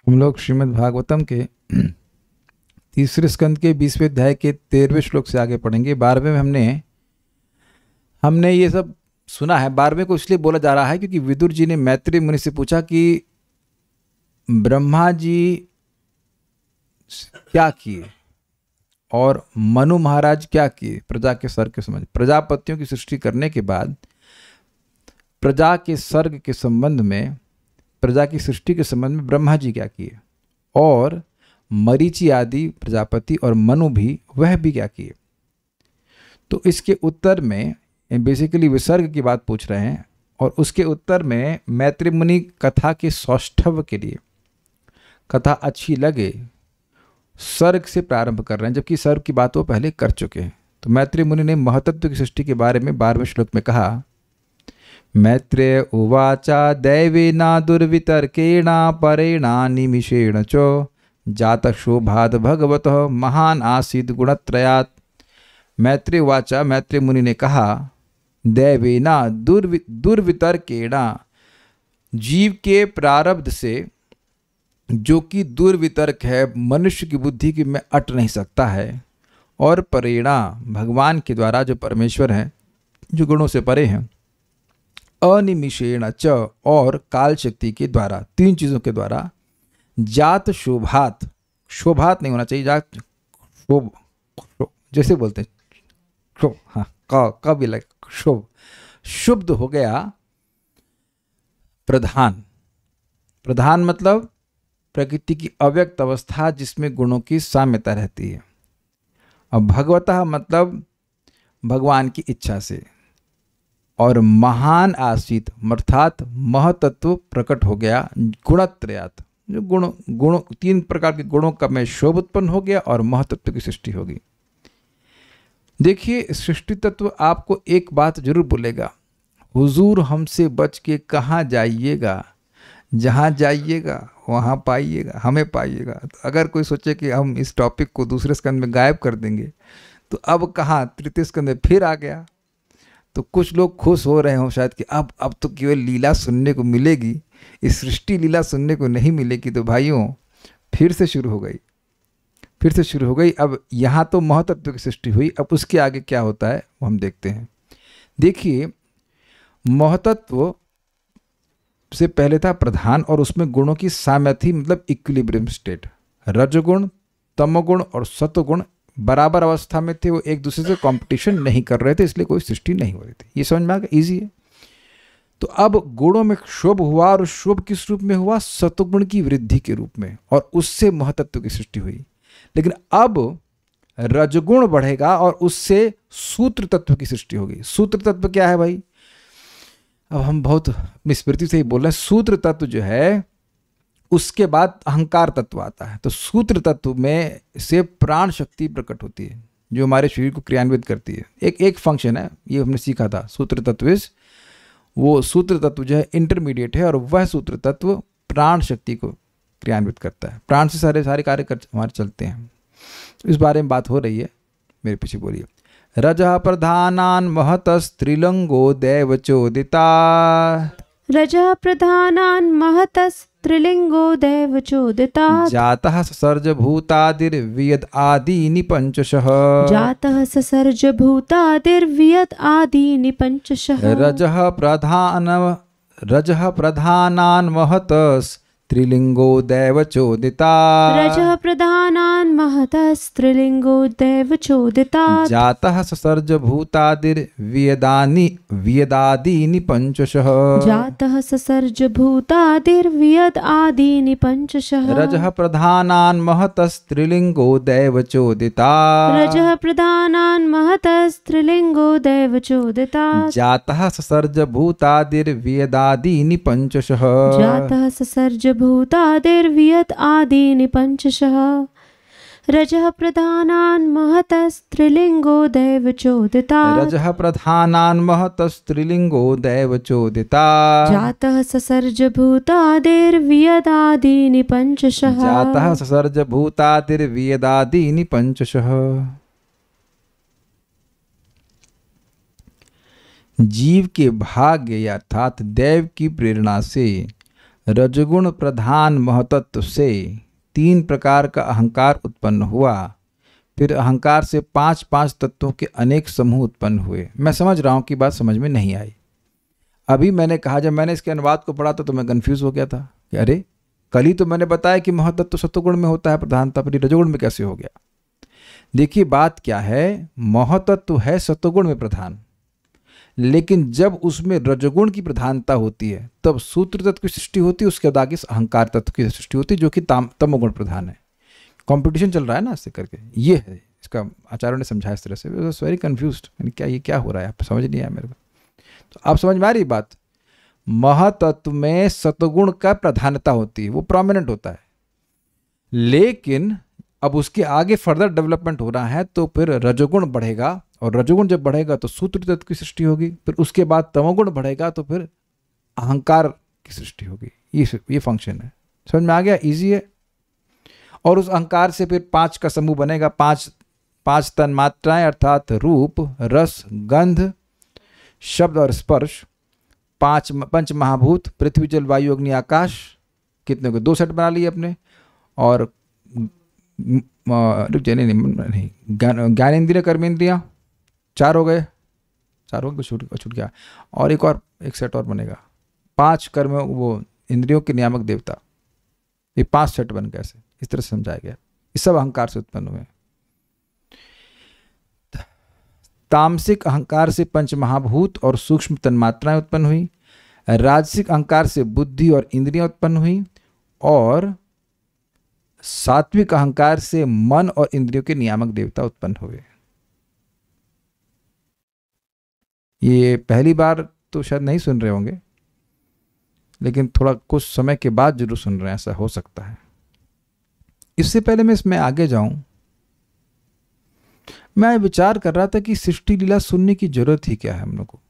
हम लोग श्रीमद् भागवतम के तीसरे स्कंद के 20वें अध्याय के 13वें श्लोक से आगे पढ़ेंगे। 12वें में हमने ये सब सुना है। 12वें को इसलिए बोला जा रहा है क्योंकि विदुर जी ने मैत्री मुनि से पूछा कि ब्रह्मा जी क्या किए और मनु महाराज क्या किए प्रजा के सर्ग के संबंध। प्रजापतियों की सृष्टि करने के बाद प्रजा के सर्ग के संबंध में, प्रजा की सृष्टि के संबंध में ब्रह्मा जी क्या किए और मरीचि आदि प्रजापति और मनु भी, वह भी क्या किए। तो इसके उत्तर में बेसिकली विसर्ग की बात पूछ रहे हैं और उसके उत्तर में मैत्री मुनि कथा के सौष्ठव के लिए, कथा अच्छी लगे, सर्ग से प्रारंभ कर रहे हैं, जबकि सर्ग की बात वो पहले कर चुके हैं। तो मैत्री मुनि ने महतत्व की सृष्टि के बारे में 12वें श्लोक में कहा, मैत्रेय उवाचा दैवेना दुर्वितर्केणा परेणा निमिषेण च जातः शोभाद भगवतः महान आसीद गुणत्रयात्। मैत्रेय उवाचा, मैत्रेय मुनि ने कहा, दैवेना दुर्वितर्केणा, जीव के प्रारब्ध से, जो कि दुर्वितर्क है, मनुष्य की बुद्धि की में अट नहीं सकता है, और परेणा, भगवान के द्वारा जो परमेश्वर हैं, जो गुणों से परे हैं, अनिमिषेण च, और काल शक्ति के द्वारा, तीन चीज़ों के द्वारा, जात शोभात, शोभात नहीं होना चाहिए, जात शोभ, जैसे बोलते हैं शोभ, हाँ क भी लगे, शोभ, शुद्ध हो गया प्रधान। प्रधान मतलब प्रकृति की अव्यक्त अवस्था जिसमें गुणों की साम्यता रहती है। और भगवतः मतलब भगवान की इच्छा से। और महान आसीत अर्थात महतत्व प्रकट हो गया गुणत्रयात्, जो गुण तीन प्रकार के गुणों का में शोभ उत्पन्न हो गया और महतत्व की सृष्टि होगी। देखिए, सृष्टि तत्व आपको एक बात जरूर बोलेगा, हुजूर हमसे बच के कहाँ जाइएगा, जहाँ जाइएगा वहाँ पाइएगा, हमें पाइएगा। तो अगर कोई सोचे कि हम इस टॉपिक को दूसरे स्कंद में गायब कर देंगे, तो अब कहाँ तृतीय स्कंद में फिर आ गया। तो कुछ लोग खुश हो रहे हों शायद कि अब तो केवल लीला सुनने को मिलेगी, इस सृष्टि लीला सुनने को नहीं मिलेगी। तो भाइयों, फिर से शुरू हो गई, फिर से शुरू हो गई। अब यहाँ तो महतत्व की सृष्टि हुई, अब उसके आगे क्या होता है वो हम देखते हैं। देखिए, महतत्व से पहले था प्रधान और उसमें गुणों की साम्य थी, मतलब इक्विलिब्रियम स्टेट। रजोगुण, तमोगुण और सत्वगुण बराबर अवस्था में थे, वो एक दूसरे से कंपटीशन नहीं कर रहे थे, इसलिए कोई सृष्टि नहीं हो रही थी। ये समझ में आ गया, ईजी है। तो अब गुणों में क्षोभ हुआ और क्षोभ किस रूप में हुआ, सत्वगुण की वृद्धि के रूप में, और उससे महतत्व की सृष्टि हुई। लेकिन अब रजगुण बढ़ेगा और उससे सूत्र तत्व की सृष्टि होगी। सूत्र तत्व क्या है भाई? अब हम बहुत स्मृति से ही बोल रहे हैं। सूत्र तत्व जो है उसके बाद अहंकार तत्व आता है। तो सूत्र तत्व में से प्राण शक्ति प्रकट होती है जो हमारे शरीर को क्रियान्वित करती है। एक फंक्शन है, ये हमने सीखा था। सूत्र तत्व वो सूत्र तत्व जो है इंटरमीडिएट है और वह सूत्र तत्व प्राण शक्ति को क्रियान्वित करता है। प्राण से सारे कार्य हमारे चलते हैं। इस बारे में बात हो रही है, मेरे पीछे बोलिए। रजः प्रधानान् महतस्त्रिलिंगो दैवचोदिता। रजः प्रधानान् महतस्त्रिलिंगो दैवचोदिता। जातः ससर्ज भूतादिर्वियद आदीनि पंचशः। जातः ससर्ज भूतादिर्वियद आदीनि पंचशः। रजः प्रधानान् महतस्त्रिलिंगो दैवचोदिता। रजः प्रधानान् महतस्त्रिलिंगो दैवचोदिता। जातः ससर्ज भूतादिर्वियदादीनि पंचशः। जातः ससर्ज भूतादिर्वियद आदीनि पंचशः। रजः प्रधानान् महतस्त्रिलिंगो दैवचोदिता। रजः प्रधानान् महतस्त्रिलिंगो दैवचोदिता। जातः ससर्ज भूतादिर्वियदादीनि पंचशः। जातः ससर्ज भूतादिर्वियद आदीनि पंचशः। रजः प्रधानान् महतस्त्रिलिंगो दैवचोदिता। रजः प्रधानान् महतस्त्रिलिंगो दैवचोदिता। जातः ससर्ज भूतादिर्वियद आदीनि पंचशः। जातः ससर्ज भूतादिर्वियदादीनि पंचशः। जीव के भाग्य अर्थात दैव की प्रेरणा से रजगुण प्रधान महतत्व से 3 प्रकार का अहंकार उत्पन्न हुआ। फिर अहंकार से 5 तत्वों के अनेक समूह उत्पन्न हुए। मैं समझ रहा हूँ कि बात समझ में नहीं आई। अभी मैंने कहा, जब मैंने इसके अनुवाद को पढ़ा था तो मैं कंफ्यूज हो गया था कि अरे, कल ही तो मैंने बताया कि महतत्व सत्वगुण में होता है प्रधानता, पर रजोगुण में कैसे हो गया। देखिए बात क्या है, महतत्व है सत्वगुण में प्रधान, लेकिन जब उसमें रजोगुण की प्रधानता होती है तब सूत्र तत्व की सृष्टि होती है, उसके बाद आगे अहंकार तत्व की सृष्टि होती है जो कि तमोगुण प्रधान है। कंपटीशन चल रहा है ना इससे करके, ये है इसका आचार्यों ने समझाया इस तरह से। वेरी कंफ्यूज्ड, क्या ये क्या हो रहा है, आप समझ नहीं आया मेरे को। तो आप समझ में आ रही बात। महतत्व में सत्वगुण का प्रधानता होती है, वो प्रोमिनेंट होता है, लेकिन अब उसके आगे फर्दर डेवलपमेंट हो रहा है तो फिर रजोगुण बढ़ेगा, और रजोगुण जब बढ़ेगा तो सूत्र तत्व की सृष्टि होगी, फिर उसके बाद तमोगुण बढ़ेगा तो फिर अहंकार की सृष्टि होगी। ये फंक्शन है, समझ में आ गया, इजी है। और उस अहंकार से फिर 5 का समूह बनेगा, 5 तन्मात्राएं अर्थात रूप, रस, गंध, शब्द और स्पर्श, 5 पंच महाभूत पृथ्वी जल वायु अग्नि आकाश, कितने को 2 सेट बना लिए अपने। और नहीं, ज्ञानेन्द्रिय कर्मेंद्रियाँ 4 हो गए, 4 हो गए, छूट गया। और एक सेट और बनेगा, 5 कर्म, वो इंद्रियों के नियामक देवता, ये 5 सेट बन गए। ऐसे इस तरह से समझाया गया। ये सब अहंकार से उत्पन्न हुए। तामसिक अहंकार से पंच महाभूत और सूक्ष्म तन्मात्राएं उत्पन्न हुई। राजसिक अहंकार से बुद्धि और इंद्रियां उत्पन्न हुई, और सात्विक अहंकार से मन और इंद्रियों के नियामक देवता उत्पन्न हुए। ये पहली बार तो शायद नहीं सुन रहे होंगे, लेकिन थोड़ा कुछ समय के बाद जरूर सुन रहे हैं, ऐसा हो सकता है। इससे पहले मैं इसमें आगे जाऊं, मैं विचार कर रहा था कि सृष्टि लीला सुनने की जरूरत ही क्या है हम लोग को।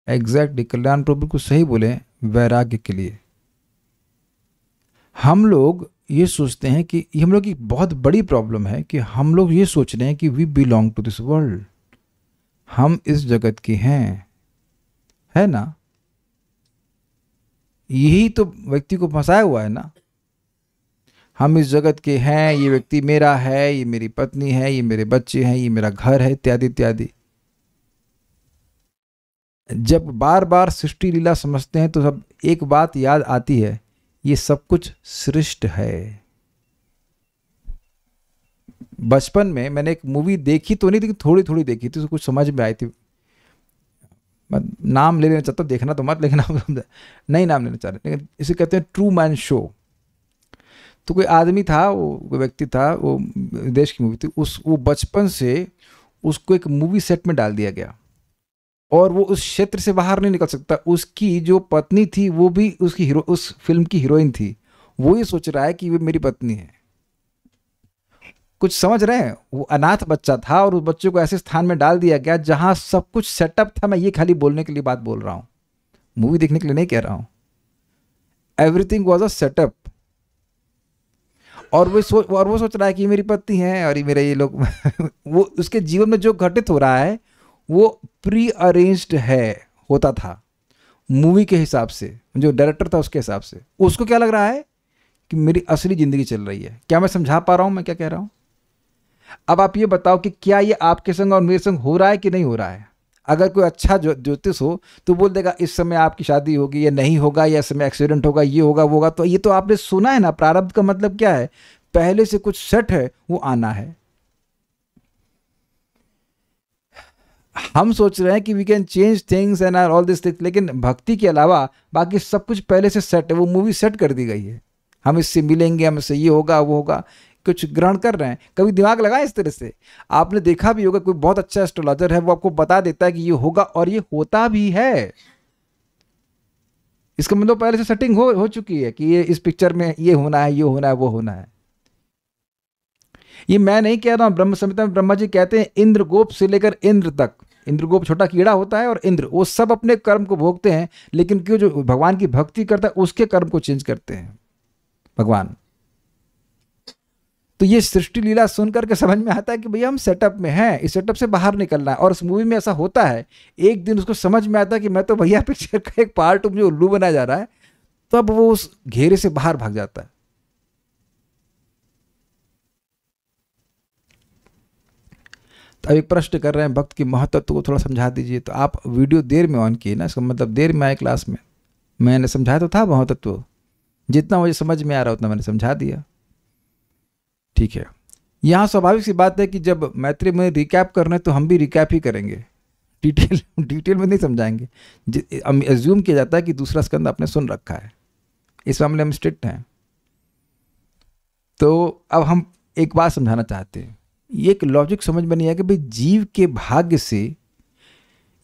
एग्जैक्टली, कल्याण प्रभु को सही बोले, वैराग्य के लिए। हम लोग ये सोचते हैं कि हम लोग की बहुत बड़ी प्रॉब्लम है कि हम लोग ये सोच रहे हैं कि we belong to this world, हम इस जगत के हैं, है ना। यही तो व्यक्ति को फंसाया हुआ है ना। हम इस जगत के हैं, ये व्यक्ति मेरा है, ये मेरी पत्नी है, ये मेरे बच्चे हैं, ये मेरा घर है, इत्यादि इत्यादि। जब बार बार सृष्टि लीला समझते हैं तो सब एक बात याद आती है, ये सब कुछ सृष्ट है। बचपन में मैंने एक मूवी देखी तो नहीं थी, थोड़ी थोड़ी देखी थी, तो कुछ समझ में आई थी। नाम ले लेना चाहता हूँ, देखना तो मत, लेकिन नहीं नाम लेना चाह रहे, लेकिन इसे कहते हैं ट्रू मैन शो। तो कोई आदमी था, वो कोई व्यक्ति था, वो देश की मूवी थी, वो बचपन से उसको एक मूवी सेट में डाल दिया गया, और वो उस क्षेत्र से बाहर नहीं निकल सकता। उसकी जो पत्नी थी वो भी उसकी उस फिल्म की हीरोइन थी। वो ये सोच रहा है कि वो मेरी पत्नी है। कुछ समझ रहे हैं, वो अनाथ बच्चा था और उस बच्चे को ऐसे स्थान में डाल दिया गया जहां सब कुछ सेटअप था। मैं ये खाली बोलने के लिए बात बोल रहा हूं, मूवी देखने के लिए नहीं कह रहा हूं। Everything was a setup. और वो सोच रहा है कि ये मेरी पत्नी है और ये मेरे ये लोग वो उसके जीवन में जो घटित हो रहा है वो प्री अरेंज्ड है, होता था मूवी के हिसाब से, जो डायरेक्टर था उसके हिसाब से। उसको क्या लग रहा है कि मेरी असली जिंदगी चल रही है। क्या मैं समझा पा रहा हूं मैं क्या कह रहा हूं? अब आप ये बताओ कि क्या ये आपके संग और मेरे संग हो रहा है कि नहीं हो रहा है। अगर कोई अच्छा ज्योतिष हो तो बोल देगा इस समय आपकी शादी होगी या नहीं होगा, या इस समय एक्सीडेंट होगा, ये होगा वो होगा। तो ये तो आपने सुना है ना। प्रारब्ध का मतलब क्या है? पहले से कुछ सेट है, वो आना है। हम सोच रहे हैं कि we can change things and all this things, लेकिन भक्ति के अलावा बाकी सब कुछ पहले से सेट है। वो मूवी सेट कर दी गई है। हम इससे मिलेंगे, हमसे ये होगा वो होगा, कुछ ग्रहण कर रहे हैं। कभी दिमाग लगाएं इस तरह से। आपने देखा भी होगा, कोई बहुत अच्छा एस्ट्रोलॉजर है, वो आपको बता देता है कि ये होगा, और ये होता भी है। इसका मतलब पहले से सेटिंग हो चुकी है कि ये इस पिक्चर में ये होना है, ये होना है, वो होना है। ये मैं नहीं कह रहा हूं, ब्रह्म संहिता में ब्रह्मा जी कहते हैं इंद्रगोप से लेकर इंद्र तक। इंद्रगोप छोटा कीड़ा होता है और इंद्र, वो सब अपने कर्म को भोगते हैं, लेकिन क्यों जो भगवान की भक्ति करता है उसके कर्म को चेंज करते हैं भगवान। तो ये सृष्टि लीला सुन करके समझ में आता है कि भैया हम सेटअप में हैं, इस सेटअप से बाहर निकलना है। और इस मूवी में ऐसा होता है, एक दिन उसको समझ में आता है कि मैं तो भैया पिक्चर का एक पार्ट हूं, मुझे उल्लू बनाया जा रहा है। तब वो उस घेरे से बाहर भाग जाता है। तो अब एक प्रश्न कर रहे हैं, भक्त की महत्व को थोड़ा समझा दीजिए। तो आप वीडियो देर में ऑन किए ना, इसका मतलब देर में आए क्लास में। मैंने समझाया तो था महत्व, जितना मुझे समझ में आ रहा उतना मैंने समझा दिया, ठीक है। यहाँ स्वाभाविक सी बात है कि जब मैत्री में रिकैप कर रहे हैं तो हम भी रिकैप ही करेंगे, डिटेल में नहीं समझाएंगे। एज्यूम किया जाता है कि दूसरा स्कंद आपने सुन रखा है, इस मामले में हम स्ट्रिक्ट हैं। तो अब हम एक बात समझाना चाहते हैं, ये एक लॉजिक समझ में नहीं आया कि भाई जीव के भाग्य से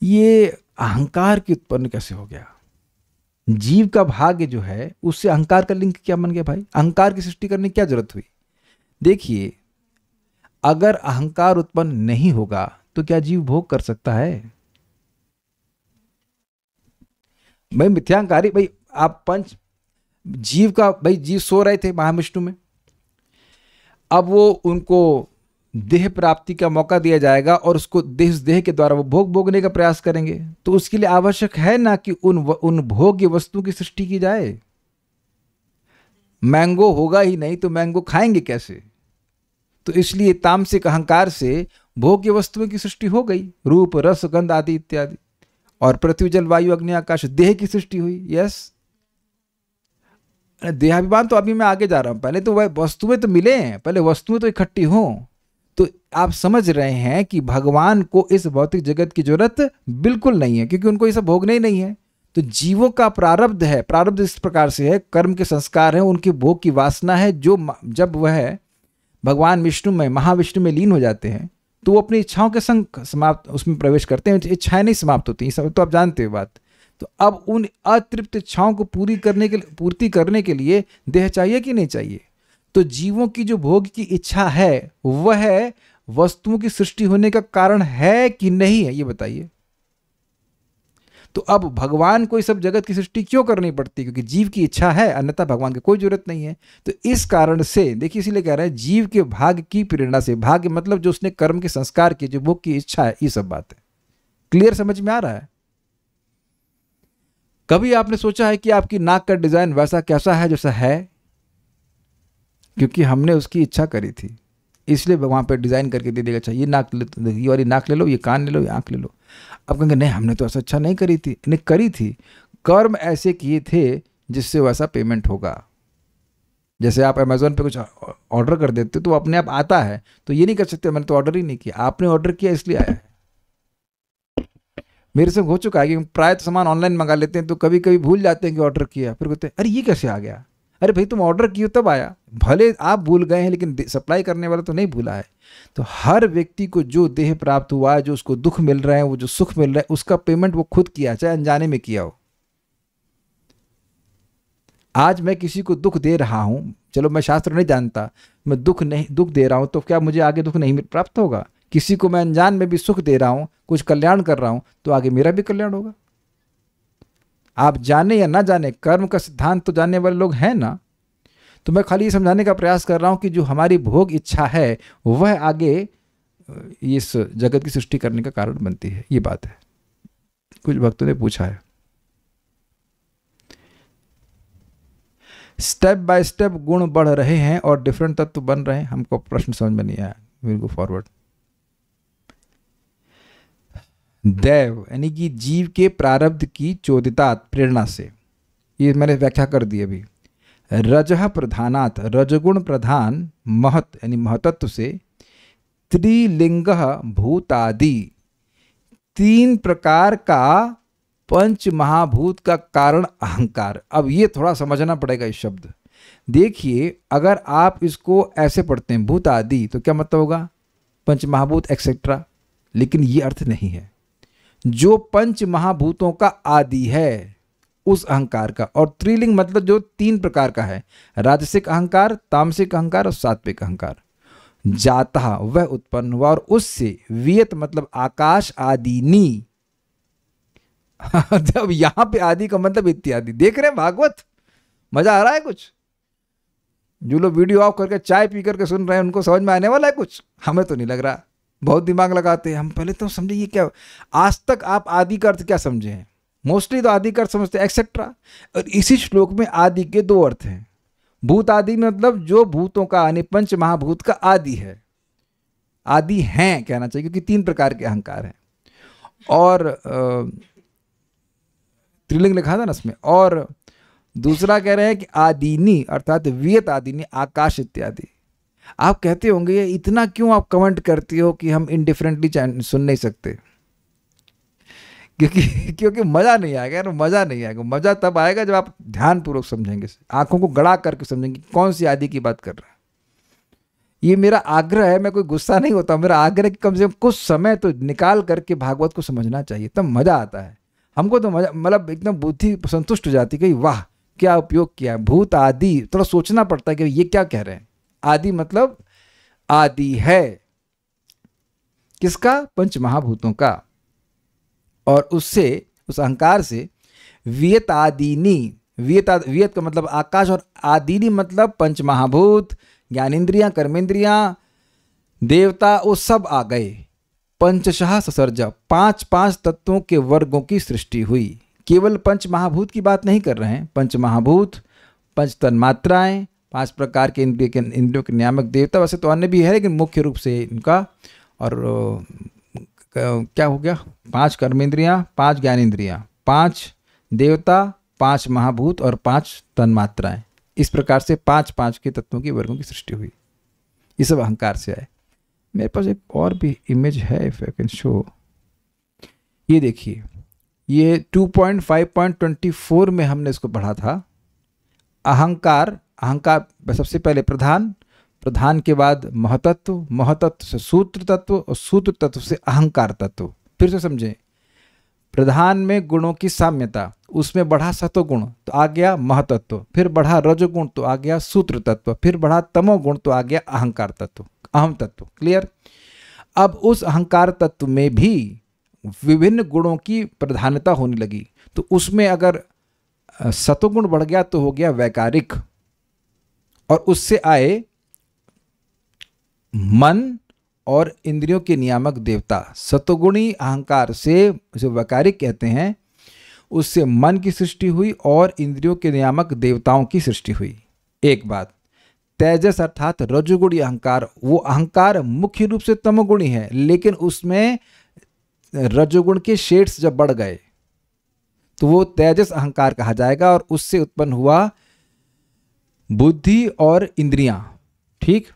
ये अहंकार की उत्पन्न कैसे हो गया। जीव का भाग्य जो है उससे अहंकार का लिंक क्या बन गया भाई? अहंकार की सृष्टि करने की क्या जरूरत हुई? देखिए, अगर अहंकार उत्पन्न नहीं होगा तो क्या जीव भोग कर सकता है? भाई मिथ्यांकारी, भाई आप पंच जीव का, भाई जीव सो रहे थे महाविष्णु में, अब वो उनको देह प्राप्ति का मौका दिया जाएगा और उसको देह के द्वारा वो भोगने का प्रयास करेंगे। तो उसके लिए आवश्यक है ना कि उन भोग्य वस्तुओं की सृष्टि की जाए। मैंगो होगा ही नहीं तो मैंगो खाएंगे कैसे? तो इसलिए तामसिक अहंकार से भोग्य वस्तुओं की सृष्टि हो गई, रूप रस गंध आदि इत्यादि, और पृथ्वी जल वायु अग्नि आकाश देह की सृष्टि हुई। यस, देहाभिमान तो अभी मैं आगे जा रहा हूं, पहले तो वह वस्तुएं तो मिले हैं, पहले वस्तुएं तो इकट्ठी हों। तो आप समझ रहे हैं कि भगवान को इस भौतिक जगत की जरूरत बिल्कुल नहीं है, क्योंकि उनको ये सब भोगना ही नहीं है। तो जीवों का प्रारब्ध है, प्रारब्ध इस प्रकार से है, कर्म के संस्कार हैं, उनकी भोग की वासना है, जो जब वह भगवान विष्णु में महाविष्णु में लीन हो जाते हैं तो वो अपनी इच्छाओं के संग समाप्त उसमें प्रवेश करते हैं, इच्छाएं नहीं समाप्त होती, ये सब तो आप जानते हो बात। तो अब उन अतृप्त इच्छाओं को पूर्ति करने के लिए देह चाहिए कि नहीं चाहिए? तो जीवों की जो भोग की इच्छा है वह वस्तुओं की सृष्टि होने का कारण है कि नहीं है, ये बताइए। तो अब भगवान को इस सब जगत की सृष्टि क्यों करनी पड़ती? क्योंकि जीव की इच्छा है, अन्यथा भगवान की कोई जरूरत नहीं है। तो इस कारण से देखिए, इसीलिए कह रहे हैं जीव के भाग्य की प्रेरणा से, भाग्य मतलब जो उसने कर्म के संस्कार की, जो भोग की इच्छा है, ये सब बात है। क्लियर समझ में आ रहा है? कभी आपने सोचा है कि आपकी नाक का डिजाइन वैसा कैसा है जैसा है? क्योंकि हमने उसकी इच्छा करी थी, इसलिए वहां पर डिजाइन करके दे देगा, चाहिए नाक ये वाली नाक ले लो, ये कान ले लो, ये आंख ले लो। अब कहेंगे नहीं, हमने तो ऐसा अच्छा नहीं करी थी। नहीं करी थी, कर्म ऐसे किए थे जिससे वैसा पेमेंट होगा। जैसे आप अमेजोन पे कुछ ऑर्डर कर देते तो अपने आप आता है, तो ये नहीं कर सकते मैंने तो ऑर्डर ही नहीं किया, आपने ऑर्डर किया इसलिए आया है। मेरे से हो चुका है कि प्राय तो सामान ऑनलाइन मंगा लेते हैं तो कभी कभी भूल जाते हैं कि ऑर्डर किया, फिर कहते हैं अरे ये कैसे आ गया? अरे भाई तुम ऑर्डर किए तब आया, भले आप भूल गए हैं लेकिन सप्लाई करने वाला तो नहीं भूला है। तो हर व्यक्ति को जो देह प्राप्त हुआ है, जो उसको दुख मिल रहा है, वो जो सुख मिल रहा है, उसका पेमेंट वो खुद किया, चाहे अनजाने में किया हो। आज मैं किसी को दुख दे रहा हूं, चलो मैं शास्त्र नहीं जानता, मैं दुख दे रहा हूं, तो क्या मुझे आगे दुख नहीं प्राप्त होगा? किसी को मैं अनजान में भी सुख दे रहा हूं, कुछ कल्याण कर रहा हूं, तो आगे मेरा भी कल्याण होगा। आप जाने या ना जाने, कर्म का सिद्धांत तो जानने वाले लोग हैं ना। तो मैं खाली ये समझाने का प्रयास कर रहा हूं कि जो हमारी भोग इच्छा है वह आगे इस जगत की सृष्टि करने का कारण बनती है, ये बात है। कुछ भक्तों ने पूछा है, स्टेप बाय स्टेप गुण बढ़ रहे हैं और डिफरेंट तत्व बन रहे हैं। हमको प्रश्न समझ में नहीं आया, विल गो फॉरवर्ड। दैव यानी कि जीव के प्रारब्ध की चोदिता प्रेरणा से, ये मैंने व्याख्या कर दी अभी। रजः प्रधानात, रजगुण प्रधान महत यानी महतत्व से, त्रिलिंग भूतादि, तीन प्रकार का पंच महाभूत का कारण अहंकार। अब ये थोड़ा समझना पड़ेगा इस शब्द। देखिए, अगर आप इसको ऐसे पढ़ते हैं भूत आदि, तो क्या मतलब होगा? पंच महाभूत एक्सेट्रा, लेकिन ये अर्थ नहीं है। जो पंच महाभूतों का आदि है उस अहंकार का, और त्रिलिंग मतलब जो तीन प्रकार का है, राजसिक अहंकार, तामसिक अहंकार और सात्विक अहंकार। जाता वह उत्पन्न हुआ, और उससे वियत मतलब आकाश आदिनी। जब यहां पे आदि का मतलब इत्यादि। देख रहे हैं भागवत? मजा आ रहा है कुछ? जो लोग वीडियो ऑफ करके चाय पी करके सुन रहे हैं उनको समझ में आने वाला है कुछ? हमें तो नहीं लग रहा, बहुत दिमाग लगाते हैं हम। पहले तो समझे ये क्या, आज तक आप आदि का अर्थ क्या समझे हैं? मोस्टली तो आदि का अर्थ समझते हैं एक्सेट्रा। और इसी श्लोक में आदि के दो अर्थ हैं। भूत आदि मतलब जो भूतों का यानी पंच महाभूत का आदि है, आदि हैं कहना चाहिए, क्योंकि 3 प्रकार के अहंकार हैं। और त्रिलिंग लिखा था ना इसमें। और दूसरा कह रहे हैं कि आदिनी अर्थात वियत आदिनी आकाश इत्यादि। आप कहते होंगे ये इतना क्यों आप कमेंट करती हो कि हम इनडिफरेंटली सुन नहीं सकते? क्योंकि मज़ा नहीं आएगा यार, मज़ा नहीं आएगा। मज़ा तब आएगा जब आप ध्यानपूर्वक समझेंगे, आंखों को गड़ा करके समझेंगे कौन सी आदि की बात कर रहे हैं। ये मेरा आग्रह है, मैं कोई गुस्सा नहीं होता, मेरा आग्रह कि कम से कम कुछ समय तो निकाल करके भागवत को समझना चाहिए, तब मज़ा आता है हमको। तो मजा मतलब एकदम बुद्धि संतुष्ट हो जाती है कि वाह क्या उपयोग किया। भूत आदि थोड़ा सोचना पड़ता है कि ये क्या कह रहे हैं। आदि मतलब आदि है किसका? पंच महाभूतों का। और उससे उस अहंकार से वियत आदिनी, वियत का मतलब आकाश, और आदिनी मतलब पंच महाभूत, ज्ञानेन्द्रियां, कर्मेंद्रियां, देवता, वो सब आ गए। पंचशः ससर्ज 5 तत्वों के वर्गों की सृष्टि हुई। केवल पंच महाभूत की बात नहीं कर रहे हैं। पंच महाभूत, 5 तन्मात्राएं, 5 प्रकार के इंद्रियों के नियामक देवता, वैसे तो अन्य भी है लेकिन मुख्य रूप से इनका। और क्या हो गया? 5 कर्मेंद्रियां, 5 ज्ञानेन्द्रियां, 5 देवता, 5 महाभूत और 5 तन्मात्राएं। इस प्रकार से 5 के तत्वों की वर्गों की सृष्टि हुई। ये सब अहंकार से आए। मेरे पास एक और भी इमेज है, इफ आई कैन शो। ये देखिए, ये 2.5.24 में हमने इसको पढ़ा था। अहंकार सबसे पहले प्रधान के बाद महतत्व, महतत्व से सूत्र तत्व और सूत्र तत्व से अहंकार तत्व। फिर से समझें, प्रधान में गुणों की साम्यता, उसमें बढ़ा सतोगुण तो आ गया महतत्व, फिर बढ़ा रजोगुण तो आ गया सूत्र तत्व, फिर बढ़ा तमोगुण तो आ गया अहंकार तत्व, अहम तत्व। क्लियर? अब उस अहंकार तत्व में भी विभिन्न गुणों की प्रधानता होने लगी। तो उसमें अगर सतोगुण बढ़ गया तो हो गया वैकारिक, और उससे आए मन और इंद्रियों के नियामक देवता। सतोगुणी अहंकार से, जो वैकारिक कहते हैं, उससे मन की सृष्टि हुई और इंद्रियों के नियामक देवताओं की सृष्टि हुई। एक बात, तेजस अर्थात रजोगुणी अहंकार, वो अहंकार मुख्य रूप से तमोगुणी है, लेकिन उसमें रजोगुण के शेड्स जब बढ़ गए तो वो तेजस अहंकार कहा जाएगा, और उससे उत्पन्न हुआ बुद्धि और इंद्रियां। ठीक?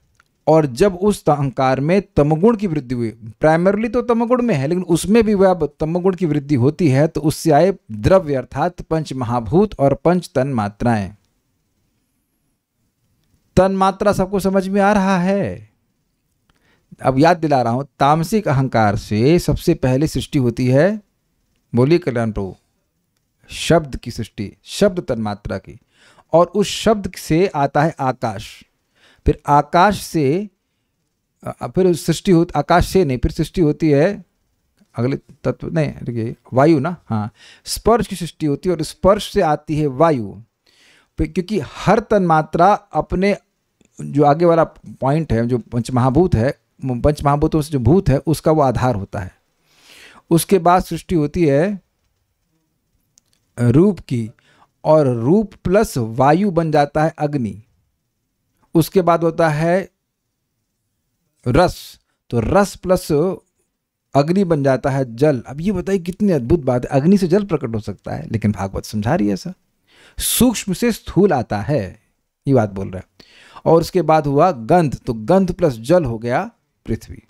और जब उस अहंकार में तमोगुण की वृद्धि हुई, प्राइमरली तो तमोगुण में है लेकिन उसमें भी वह तमोगुण की वृद्धि होती है, तो उससे आए द्रव्य अर्थात 5 महाभूत और 5 तन्मात्राएं। तन्मात्रा सबको समझ में आ रहा है? अब याद दिला रहा हूं, तामसिक अहंकार से सबसे पहले सृष्टि होती है, बोलिए कल्याण प्रभु, शब्द की सृष्टि, शब्द तन्मात्रा की। और उस शब्द से आता है आकाश, फिर आकाश से फिर सृष्टि होती, आकाश से नहीं, फिर सृष्टि होती है अगले तत्व, नहीं देखिए वायु ना, हाँ, स्पर्श की सृष्टि होती है, और स्पर्श से आती है वायु। क्योंकि हर तन्मात्रा अपने, जो आगे वाला पॉइंट है, जो पंचमहाभूत है, पंचमहाभूतों से जो भूत है उसका वो आधार होता है। उसके बाद सृष्टि होती है रूप की, और रूप प्लस वायु बन जाता है अग्नि। उसके बाद होता है रस, तो रस प्लस अग्नि बन जाता है जल। अब ये बताइए कितनी अद्भुत बात है, अग्नि से जल प्रकट हो सकता है, लेकिन भागवत समझा रही है ऐसा, सूक्ष्म से स्थूल आता है, ये बात बोल रहा है। और उसके बाद हुआ गंध, तो गंध प्लस जल हो गया पृथ्वी।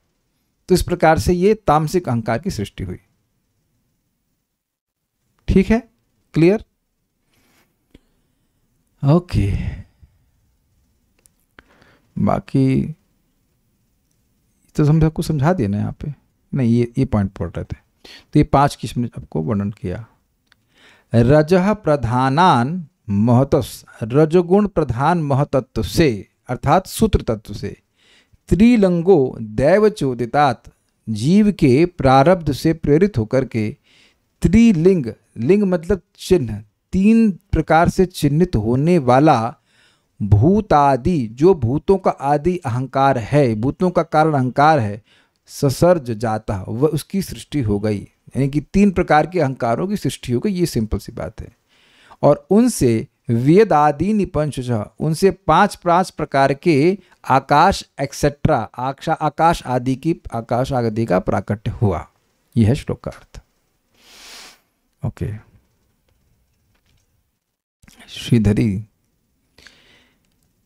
तो इस प्रकार से ये तामसिक अहंकार की सृष्टि हुई। ठीक है? क्लियर? ओके। बाकी तो हम सबको समझा दिया ना यहाँ पे, नहीं ये पॉइंट पढ़ रहे थे। तो ये 5 किस्म आपको वर्णन किया। रजः प्रधानान महतस, रजोगुण प्रधान महतत्व से अर्थात सूत्र तत्व से, त्रिलिंगो दैव चोदितात, जीव के प्रारब्ध से प्रेरित होकर के, त्रिलिंग, लिंग मतलब चिन्ह, 3 प्रकार से चिन्हित होने वाला, भूतादि, जो भूतों का आदि अहंकार है, भूतों का कारण अहंकार है, ससर्ज जाता, वह उसकी सृष्टि हो गई। यानी कि 3 प्रकार के अहंकारों की सृष्टि हो गई, ये सिंपल सी बात है। और उनसे वेदादि निपंचशः, उनसे 5 प्रकार के आकाश एक्सेट्रा, आकाश आदि का प्राकट्य हुआ। यह है श्लोक का अर्थ। ओके, श्रीधरी,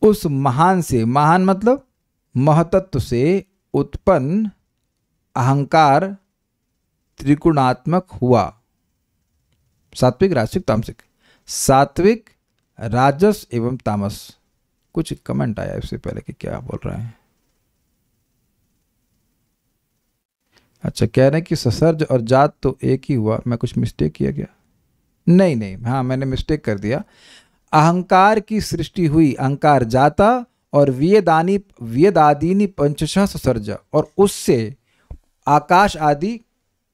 उस महान से, महान मतलब महतत्व से उत्पन्न अहंकार त्रिगुणात्मक हुआ। सात्विक, राजसिक, तामसिक। सात्विक, राजस एवं तामस। कुछ कमेंट आया इससे पहले कि क्या बोल रहे हैं। अच्छा, कह रहे हैं कि ससर्ज और जात तो एक ही हुआ, मैं कुछ मिस्टेक किया गया? नहीं, हाँ मैंने मिस्टेक कर दिया। अहंकार की सृष्टि हुई, अहंकार जाता और वेदादीनि पंचशः ससर्ज, और उससे आकाश आदि